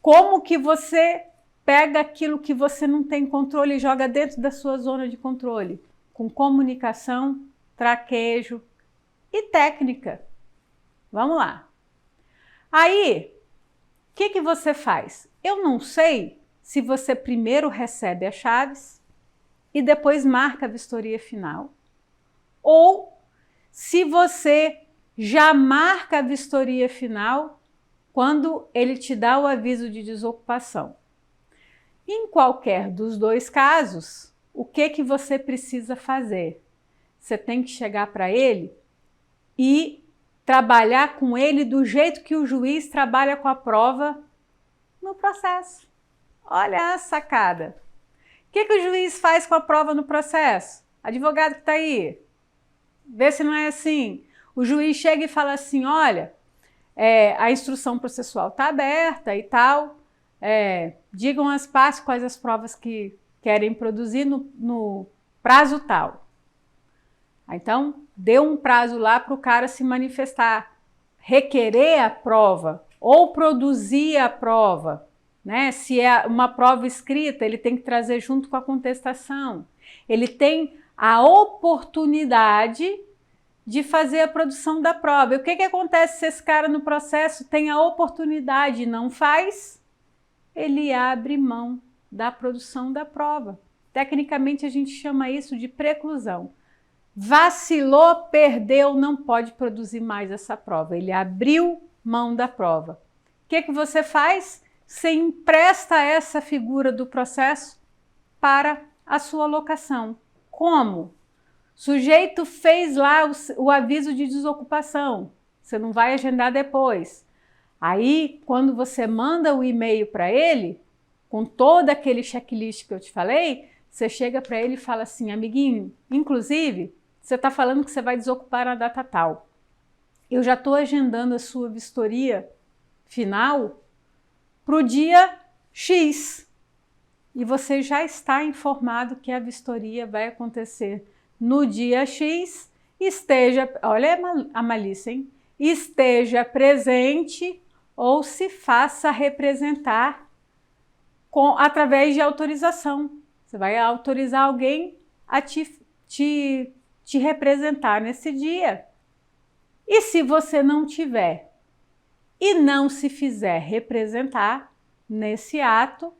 Como que você pega aquilo que você não tem controle e joga dentro da sua zona de controle? Com comunicação, traquejo e técnica. Vamos lá. Aí, o que você faz? Eu não sei se você primeiro recebe as chaves e depois marca a vistoria final, ou se você já marca a vistoria final quando ele te dá o aviso de desocupação. Em qualquer dos dois casos, o que você precisa fazer? Você tem que chegar para ele e trabalhar com ele do jeito que o juiz trabalha com a prova no processo. Olha a sacada. O que o juiz faz com a prova no processo? Advogado que está aí, vê se não é assim. O juiz chega e fala assim, olha, a instrução processual está aberta e tal, digam às partes quais as provas que querem produzir no prazo tal. Então, deu um prazo lá para o cara se manifestar, requerer a prova ou produzir a prova, né? Se é uma prova escrita, ele tem que trazer junto com a contestação. Ele tem a oportunidade de fazer a produção da prova. E o que acontece se esse cara no processo tem a oportunidade e não faz? Ele abre mão da produção da prova. Tecnicamente, a gente chama isso de preclusão. Vacilou, perdeu, não pode produzir mais essa prova. Ele abriu mão da prova. O que você faz? Você empresta essa figura do processo para a sua locação. Como? O sujeito fez lá o aviso de desocupação. Você não vai agendar depois. Aí, quando você manda o e-mail para ele, com todo aquele checklist que eu te falei, você chega para ele e fala assim, amiguinho, inclusive, você está falando que você vai desocupar na data tal. Eu já estou agendando a sua vistoria final para o dia X. E você já está informado que a vistoria vai acontecer no dia X. Esteja, olha a malícia, hein? Esteja presente ou se faça representar através de autorização. Você vai autorizar alguém a te representar nesse dia. E se você não tiver e não se fizer representar nesse ato,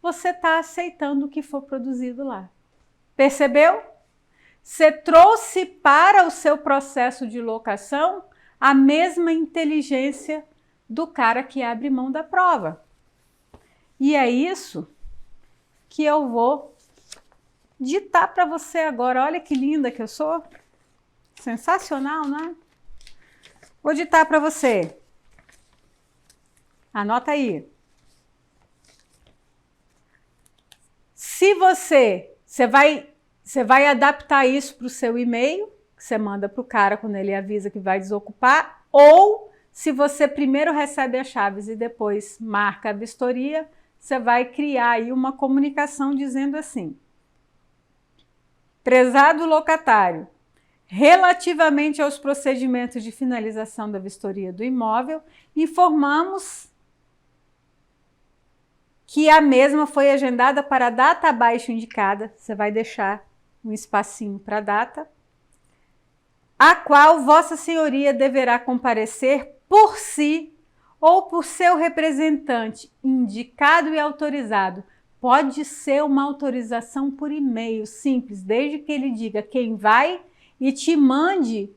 você está aceitando o que for produzido lá. Percebeu? Você trouxe para o seu processo de locação a mesma inteligência do cara que abre mão da prova. E é isso que eu vou ditar para você agora. Olha que linda que eu sou. Sensacional, não é? Vou ditar para você. Anota aí. Se você vai adaptar isso para o seu e-mail, que você manda para o cara quando ele avisa que vai desocupar, ou se você primeiro recebe as chaves e depois marca a vistoria, você vai criar aí uma comunicação dizendo assim: prezado locatário, relativamente aos procedimentos de finalização da vistoria do imóvel, informamos que a mesma foi agendada para a data abaixo indicada, você vai deixar um espacinho para a data, a qual Vossa Senhoria deverá comparecer por si ou por seu representante indicado e autorizado. Pode ser uma autorização por e-mail, simples, desde que ele diga quem vai e te mande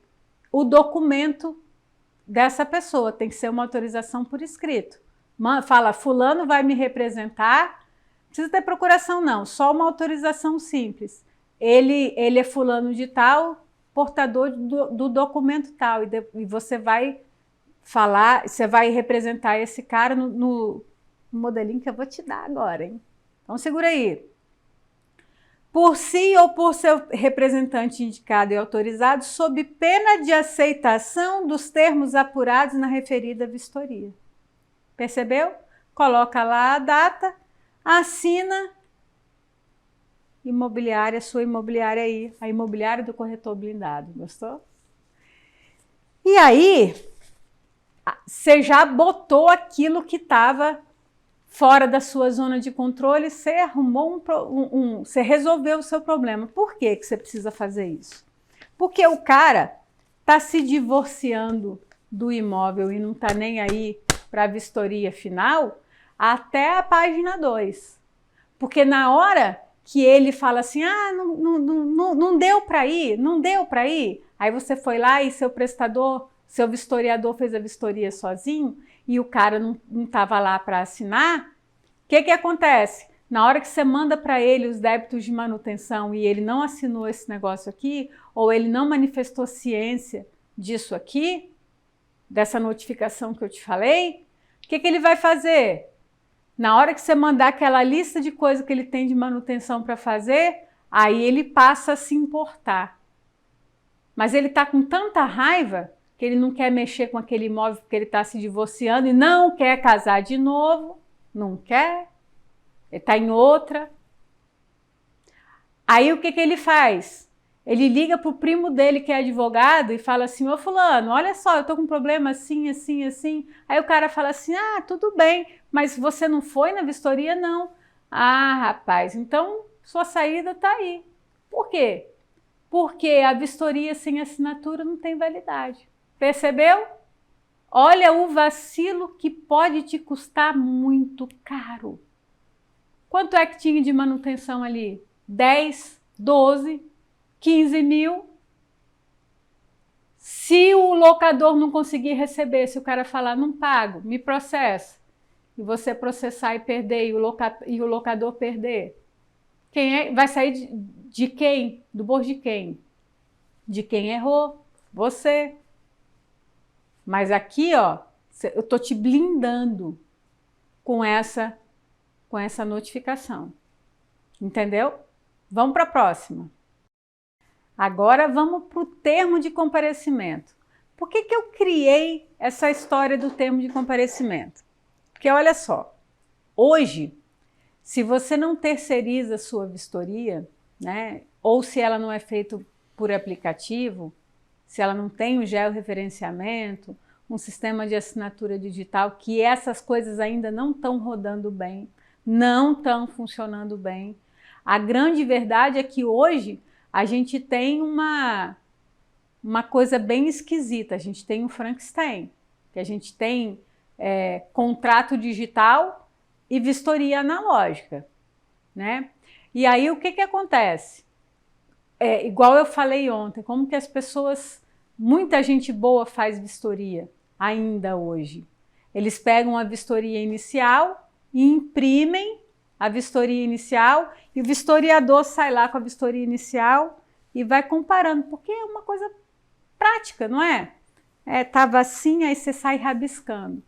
o documento dessa pessoa. Tem que ser uma autorização por escrito. Fala, fulano vai me representar, não precisa ter procuração não, só uma autorização simples. Ele é fulano de tal, portador do documento tal, e você vai falar, você vai representar esse cara no modelinho que eu vou te dar agora, hein? Então segura aí. Por si ou por seu representante indicado e autorizado, sob pena de aceitação dos termos apurados na referida vistoria. Percebeu? Coloca lá a data, assina, imobiliária, sua imobiliária aí, a imobiliária do corretor blindado, gostou? E aí, você já botou aquilo que estava fora da sua zona de controle, você arrumou você resolveu o seu problema. Por que você precisa fazer isso? Porque o cara está se divorciando do imóvel e não está nem aí para a vistoria final até a página 2. Porque na hora que ele fala assim, não deu para ir, não deu para ir, aí você foi lá e seu prestador, seu vistoriador fez a vistoria sozinho e o cara não estava lá para assinar, o que acontece? Na hora que você manda para ele os débitos de manutenção e ele não assinou esse negócio aqui, ou ele não manifestou ciência disso aqui, dessa notificação que eu te falei, o que ele vai fazer? Na hora que você mandar aquela lista de coisas que ele tem de manutenção para fazer, aí ele passa a se importar. Mas ele está com tanta raiva que ele não quer mexer com aquele imóvel porque ele está se divorciando e não quer casar de novo, não quer, ele está em outra. Aí o que ele faz? Ele liga para o primo dele que é advogado e fala assim, ô fulano, olha só, eu tô com um problema assim, assim, assim. Aí o cara fala assim, ah, tudo bem, mas você não foi na vistoria? Não. Ah, rapaz, então sua saída tá aí. Por quê? Porque a vistoria sem assinatura não tem validade. Percebeu? Olha o vacilo que pode te custar muito caro. Quanto é que tinha de manutenção ali? 10, 12, 15 mil? Se o locador não conseguir receber, se o cara falar, não pago, me processa, e você processar e perder, e o locador perder, vai sair de quem? Do bolso de quem? De quem errou? Você. Mas aqui, ó, eu tô te blindando com essa notificação. Entendeu? Vamos para a próxima. Agora vamos para o termo de comparecimento. Por que eu criei essa história do termo de comparecimento? Porque olha só, hoje, se você não terceiriza a sua vistoria, né, ou se ela não é feita por aplicativo, se ela não tem o georreferenciamento, um sistema de assinatura digital, que essas coisas ainda não estão rodando bem, não estão funcionando bem. A grande verdade é que hoje a gente tem uma coisa bem esquisita, a gente tem um Frankenstein, que a gente tem contrato digital e vistoria analógica, né? E aí o que acontece? Igual eu falei ontem, como que as pessoas, muita gente boa faz vistoria ainda hoje. Eles pegam a vistoria inicial e imprimem a vistoria inicial e o vistoriador sai lá com a vistoria inicial e vai comparando, porque é uma coisa prática, não é? Tava assim, aí você sai rabiscando.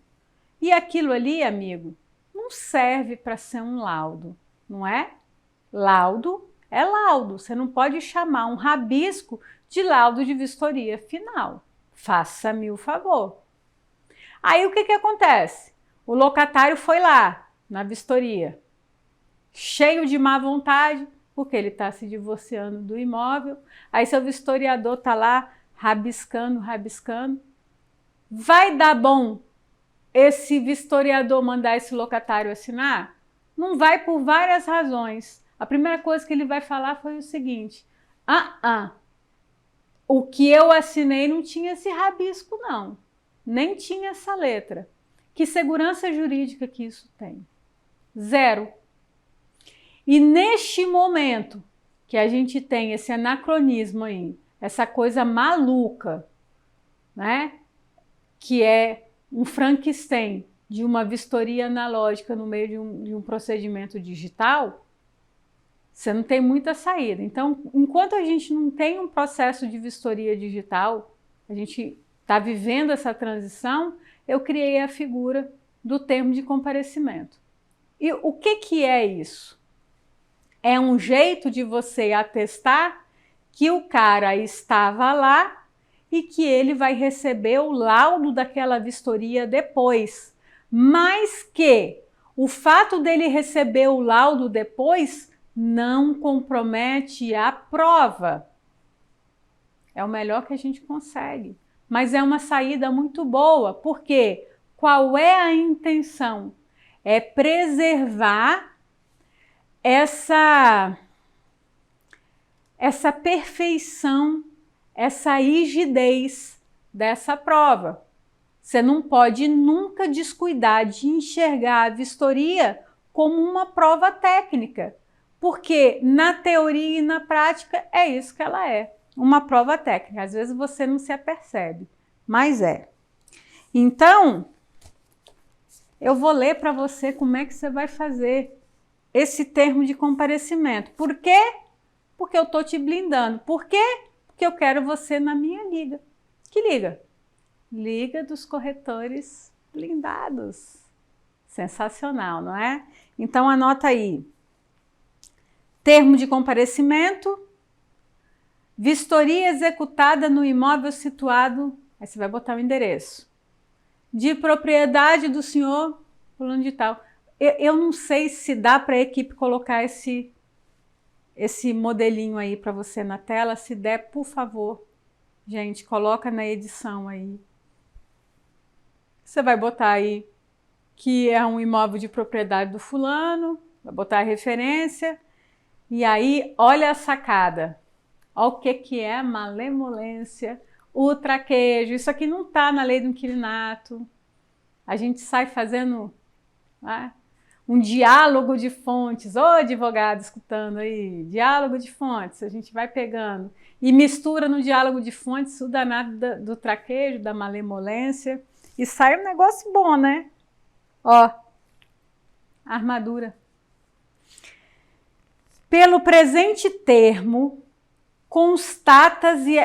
E aquilo ali, amigo, não serve para ser um laudo, não é? Laudo é laudo, você não pode chamar um rabisco de laudo de vistoria final. Faça-me o favor. Aí o que acontece? O locatário foi lá na vistoria, cheio de má vontade, porque ele está se divorciando do imóvel, aí seu vistoriador está lá rabiscando, rabiscando. Vai dar bom esse vistoriador mandar esse locatário assinar? Não vai, por várias razões. A primeira coisa que ele vai falar foi o seguinte, o que eu assinei não tinha esse rabisco não, nem tinha essa letra. Que segurança jurídica que isso tem? Zero. E neste momento que a gente tem esse anacronismo aí, essa coisa maluca, né? Que é um Frankenstein de uma vistoria analógica no meio de um procedimento digital, você não tem muita saída. Então, enquanto a gente não tem um processo de vistoria digital, a gente está vivendo essa transição, eu criei a figura do termo de comparecimento. E o que é isso? É um jeito de você atestar que o cara estava lá e que ele vai receber o laudo daquela vistoria depois, mas que o fato dele receber o laudo depois não compromete a prova. É o melhor que a gente consegue, mas é uma saída muito boa, porque qual é a intenção? É preservar essa perfeição, essa rigidez dessa prova. Você não pode nunca descuidar de enxergar a vistoria como uma prova técnica, porque na teoria e na prática é isso que ela é, uma prova técnica. Às vezes você não se apercebe, mas é. Então, eu vou ler para você como é que você vai fazer esse termo de comparecimento. Por quê? Porque eu estou te blindando. Por quê? Porque eu quero você na minha liga. Que liga? Liga dos corretores blindados. Sensacional, não é? Então anota aí. Termo de comparecimento, vistoria executada no imóvel situado, aí você vai botar o endereço, de propriedade do senhor fulano de tal. Eu não sei se dá para a equipe colocar esse esse modelinho aí para você na tela. Se der, por favor, gente, coloca na edição aí. Você vai botar aí que é um imóvel de propriedade do fulano, vai botar a referência, e aí olha a sacada. Olha o que é malemolência, o traquejo. Isso aqui não está na lei do inquilinato. A gente sai fazendo, né, um diálogo de fontes. Ô, advogado escutando aí, diálogo de fontes. A gente vai pegando e mistura no diálogo de fontes o danado do traquejo, da malemolência, e sai um negócio bom, né? Ó, armadura. Pelo presente termo, constata-se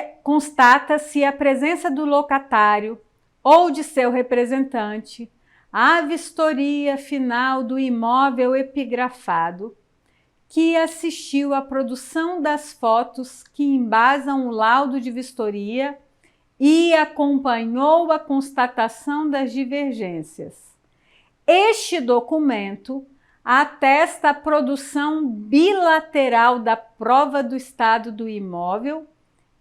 a presença do locatário ou de seu representante à vistoria final do imóvel epigrafado, que assistiu à produção das fotos que embasam o laudo de vistoria e acompanhou a constatação das divergências. Este documento atesta a produção bilateral da prova do estado do imóvel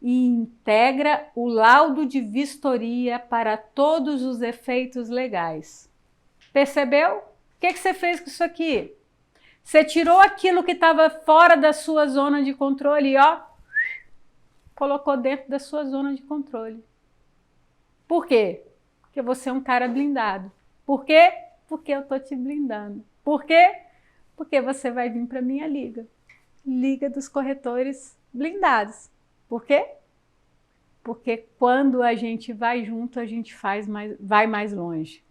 e integra o laudo de vistoria para todos os efeitos legais. Percebeu? O que você fez com isso aqui? Você tirou aquilo que estava fora da sua zona de controle e ó, colocou dentro da sua zona de controle. Por quê? Porque você é um cara blindado. Por quê? Porque eu tô te blindando. Por quê? Porque você vai vir para minha liga. Liga dos corretores blindados. Por quê? Porque quando a gente vai junto, a gente vai mais longe.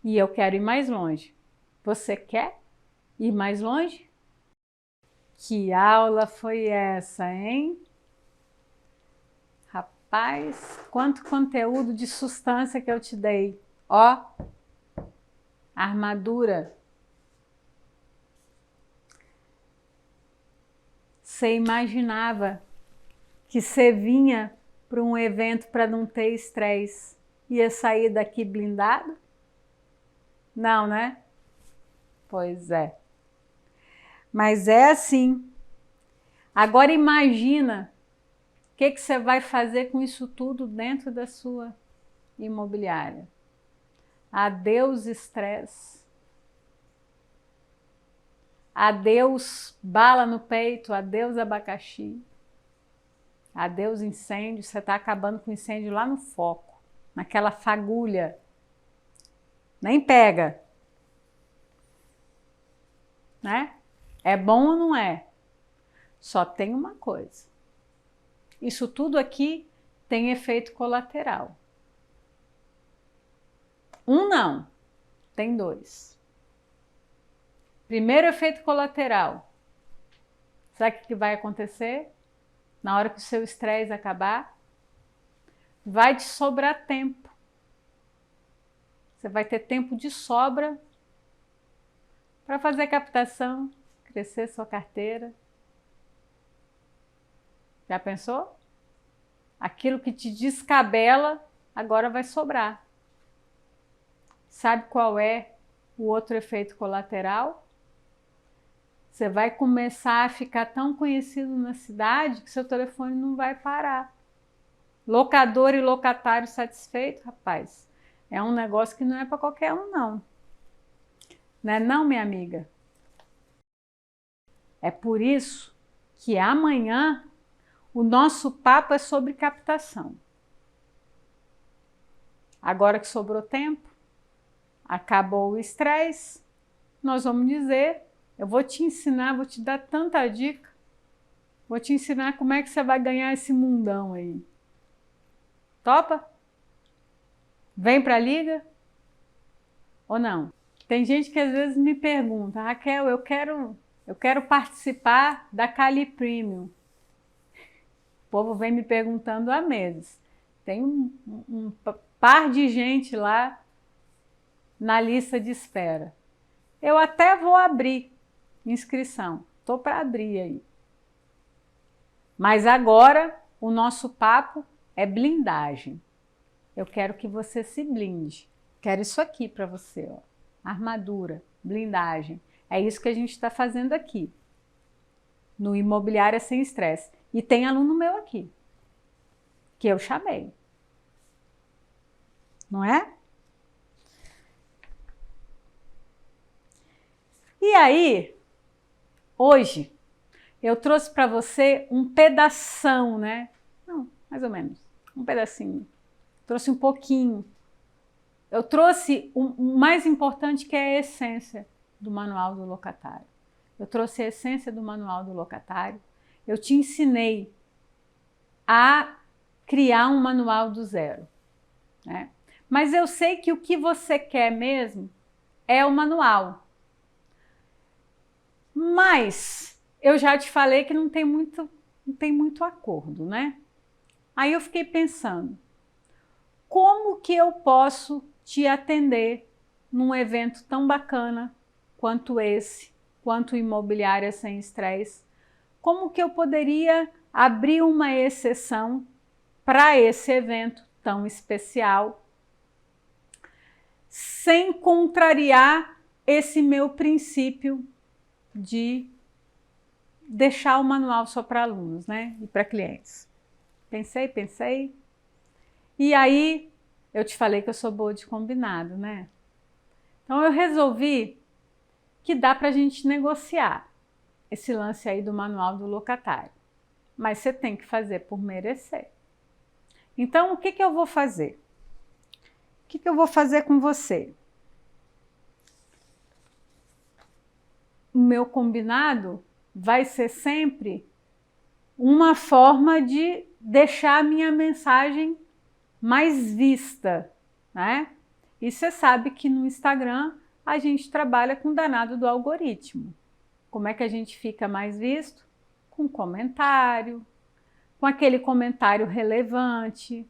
E eu quero ir mais longe. Você quer ir mais longe? Que aula foi essa, hein? Rapaz, quanto conteúdo de substância que eu te dei. Ó, armadura. Você imaginava que você vinha para um evento para não ter estresse, ia sair daqui blindado? Não, né? Pois é. Mas é assim. Agora imagina o que você vai fazer com isso tudo dentro da sua imobiliária. Adeus estresse. Adeus bala no peito, adeus abacaxi. Adeus incêndio, você está acabando com o incêndio lá no foco, naquela fagulha. Nem pega. Né? É bom ou não é? Só tem uma coisa. Isso tudo aqui tem efeito colateral. Um não, tem dois. Primeiro efeito colateral. Sabe o que vai acontecer? Na hora que o seu estresse acabar, vai te sobrar tempo. Você vai ter tempo de sobra para fazer captação, crescer sua carteira. Já pensou? Aquilo que te descabela, agora vai sobrar. Sabe qual é o outro efeito colateral? Você vai começar a ficar tão conhecido na cidade que seu telefone não vai parar. Locador e locatário satisfeito, rapaz, é um negócio que não é para qualquer um, não. Não é não, minha amiga? É por isso que amanhã o nosso papo é sobre captação. Agora que sobrou tempo, acabou o estresse, nós vamos dizer, eu vou te ensinar, vou te dar tanta dica, vou te ensinar como é que você vai ganhar esse mundão aí. Topa? Vem para a liga? Ou não? Tem gente que às vezes me pergunta, Raquel, eu quero participar da Cali Premium. O povo vem me perguntando há meses. Tem um par de gente lá na lista de espera. Eu até vou abrir inscrição. Estou para abrir aí. Mas agora o nosso papo é blindagem. Eu quero que você se blinde. Quero isso aqui para você, ó. Armadura, blindagem. É isso que a gente está fazendo aqui. no Imobiliária Sem Estresse. E tem aluno meu aqui, que eu chamei. Não é? E aí, hoje, eu trouxe para você um pedação, né? Não, mais ou menos, um pedacinho. Trouxe um pouquinho. Eu trouxe o mais importante, que é a essência do Manual do Locatário. Eu trouxe a essência do Manual do Locatário. Eu te ensinei a criar um manual do zero, né? Mas eu sei que o que você quer mesmo é o manual. Mas eu já te falei que não tem muito acordo, né? Aí eu fiquei pensando, como que eu posso te atender num evento tão bacana quanto esse, quanto Imobiliária Sem Estresse? Como que eu poderia abrir uma exceção para esse evento tão especial, sem contrariar esse meu princípio de deixar o manual só para alunos, né? E para clientes. Pensei. E aí, eu te falei que eu sou boa de combinado, né? Então, eu resolvi que dá para a gente negociar esse lance aí do Manual do Locatário. Mas você tem que fazer por merecer. Então, o que eu vou fazer? O que eu vou fazer com você? O meu combinado vai ser sempre uma forma de deixar a minha mensagem mais vista, né? E você sabe que no Instagram a gente trabalha com o danado do algoritmo. Como é que a gente fica mais visto? Com comentário, com aquele comentário relevante,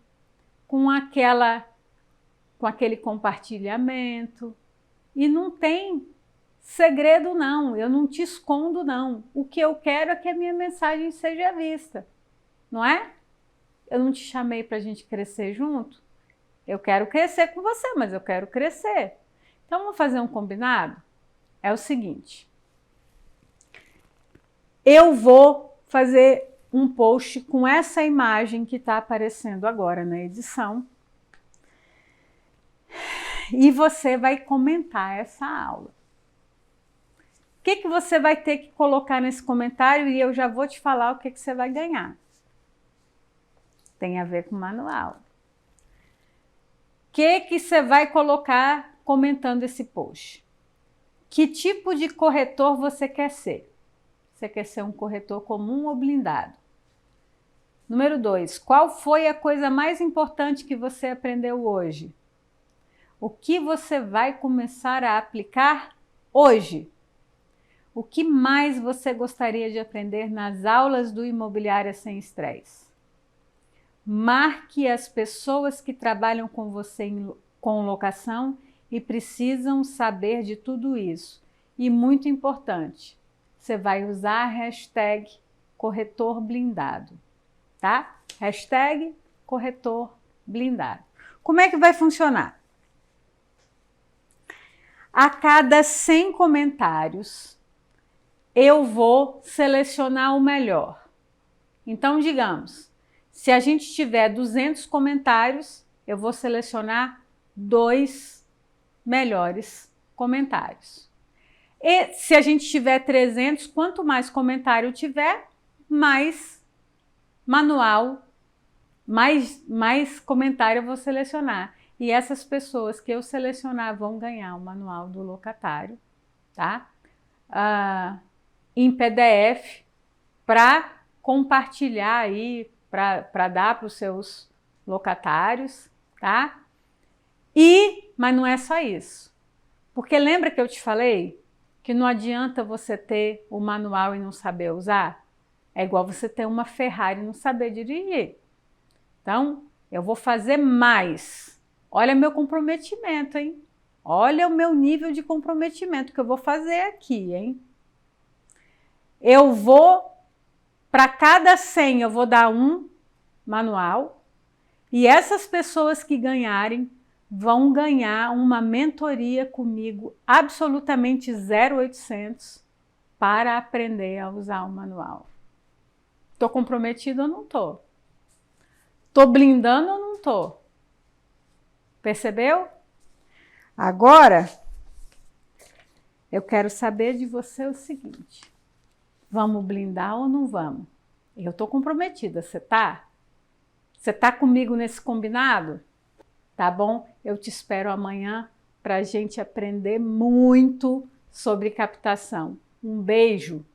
com aquele compartilhamento. E não tem segredo não, eu não te escondo não. O que eu quero é que a minha mensagem seja vista, não é? Eu não te chamei para a gente crescer junto? Eu quero crescer com você, mas eu quero crescer. Então vamos fazer um combinado? É o seguinte, eu vou fazer um post com essa imagem que está aparecendo agora na edição e você vai comentar essa aula. O que você vai ter que colocar nesse comentário e eu já vou te falar o que você vai ganhar. Tem a ver com o manual. O que você vai colocar comentando esse post? Que tipo de corretor você quer ser? Você quer ser um corretor comum ou blindado? Número 2, qual foi a coisa mais importante que você aprendeu hoje? O que você vai começar a aplicar hoje? O que mais você gostaria de aprender nas aulas do Imobiliária Sem Estresse? Marque as pessoas que trabalham com você com locação e precisam saber de tudo isso. E muito importante, você vai usar a hashtag corretor blindado, tá? Hashtag corretor blindado. Como é que vai funcionar? A cada 100 comentários, eu vou selecionar o melhor. Então, digamos, se a gente tiver 200 comentários, eu vou selecionar 2 melhores comentários. E se a gente tiver 300, quanto mais comentário tiver, mais manual, mais comentário eu vou selecionar. E essas pessoas que eu selecionar vão ganhar o Manual do Locatário, tá? Em PDF, para compartilhar aí, para dar para os seus locatários, tá? Mas não é só isso. Porque lembra que eu te falei que não adianta você ter o manual e não saber usar? É igual você ter uma Ferrari e não saber dirigir. Então, eu vou fazer mais. Olha meu comprometimento, hein? Olha o meu nível de comprometimento que eu vou fazer aqui, hein? Eu vou, para cada 100, eu vou dar um manual e essas pessoas que ganharem vão ganhar uma mentoria comigo absolutamente 0800 para aprender a usar o manual. Estou comprometida ou não estou? Estou blindando ou não estou? Percebeu? Agora, eu quero saber de você o seguinte: vamos blindar ou não vamos? Eu estou comprometida, você tá? Você tá comigo nesse combinado? Tá bom? Eu te espero amanhã para a gente aprender muito sobre captação. Um beijo!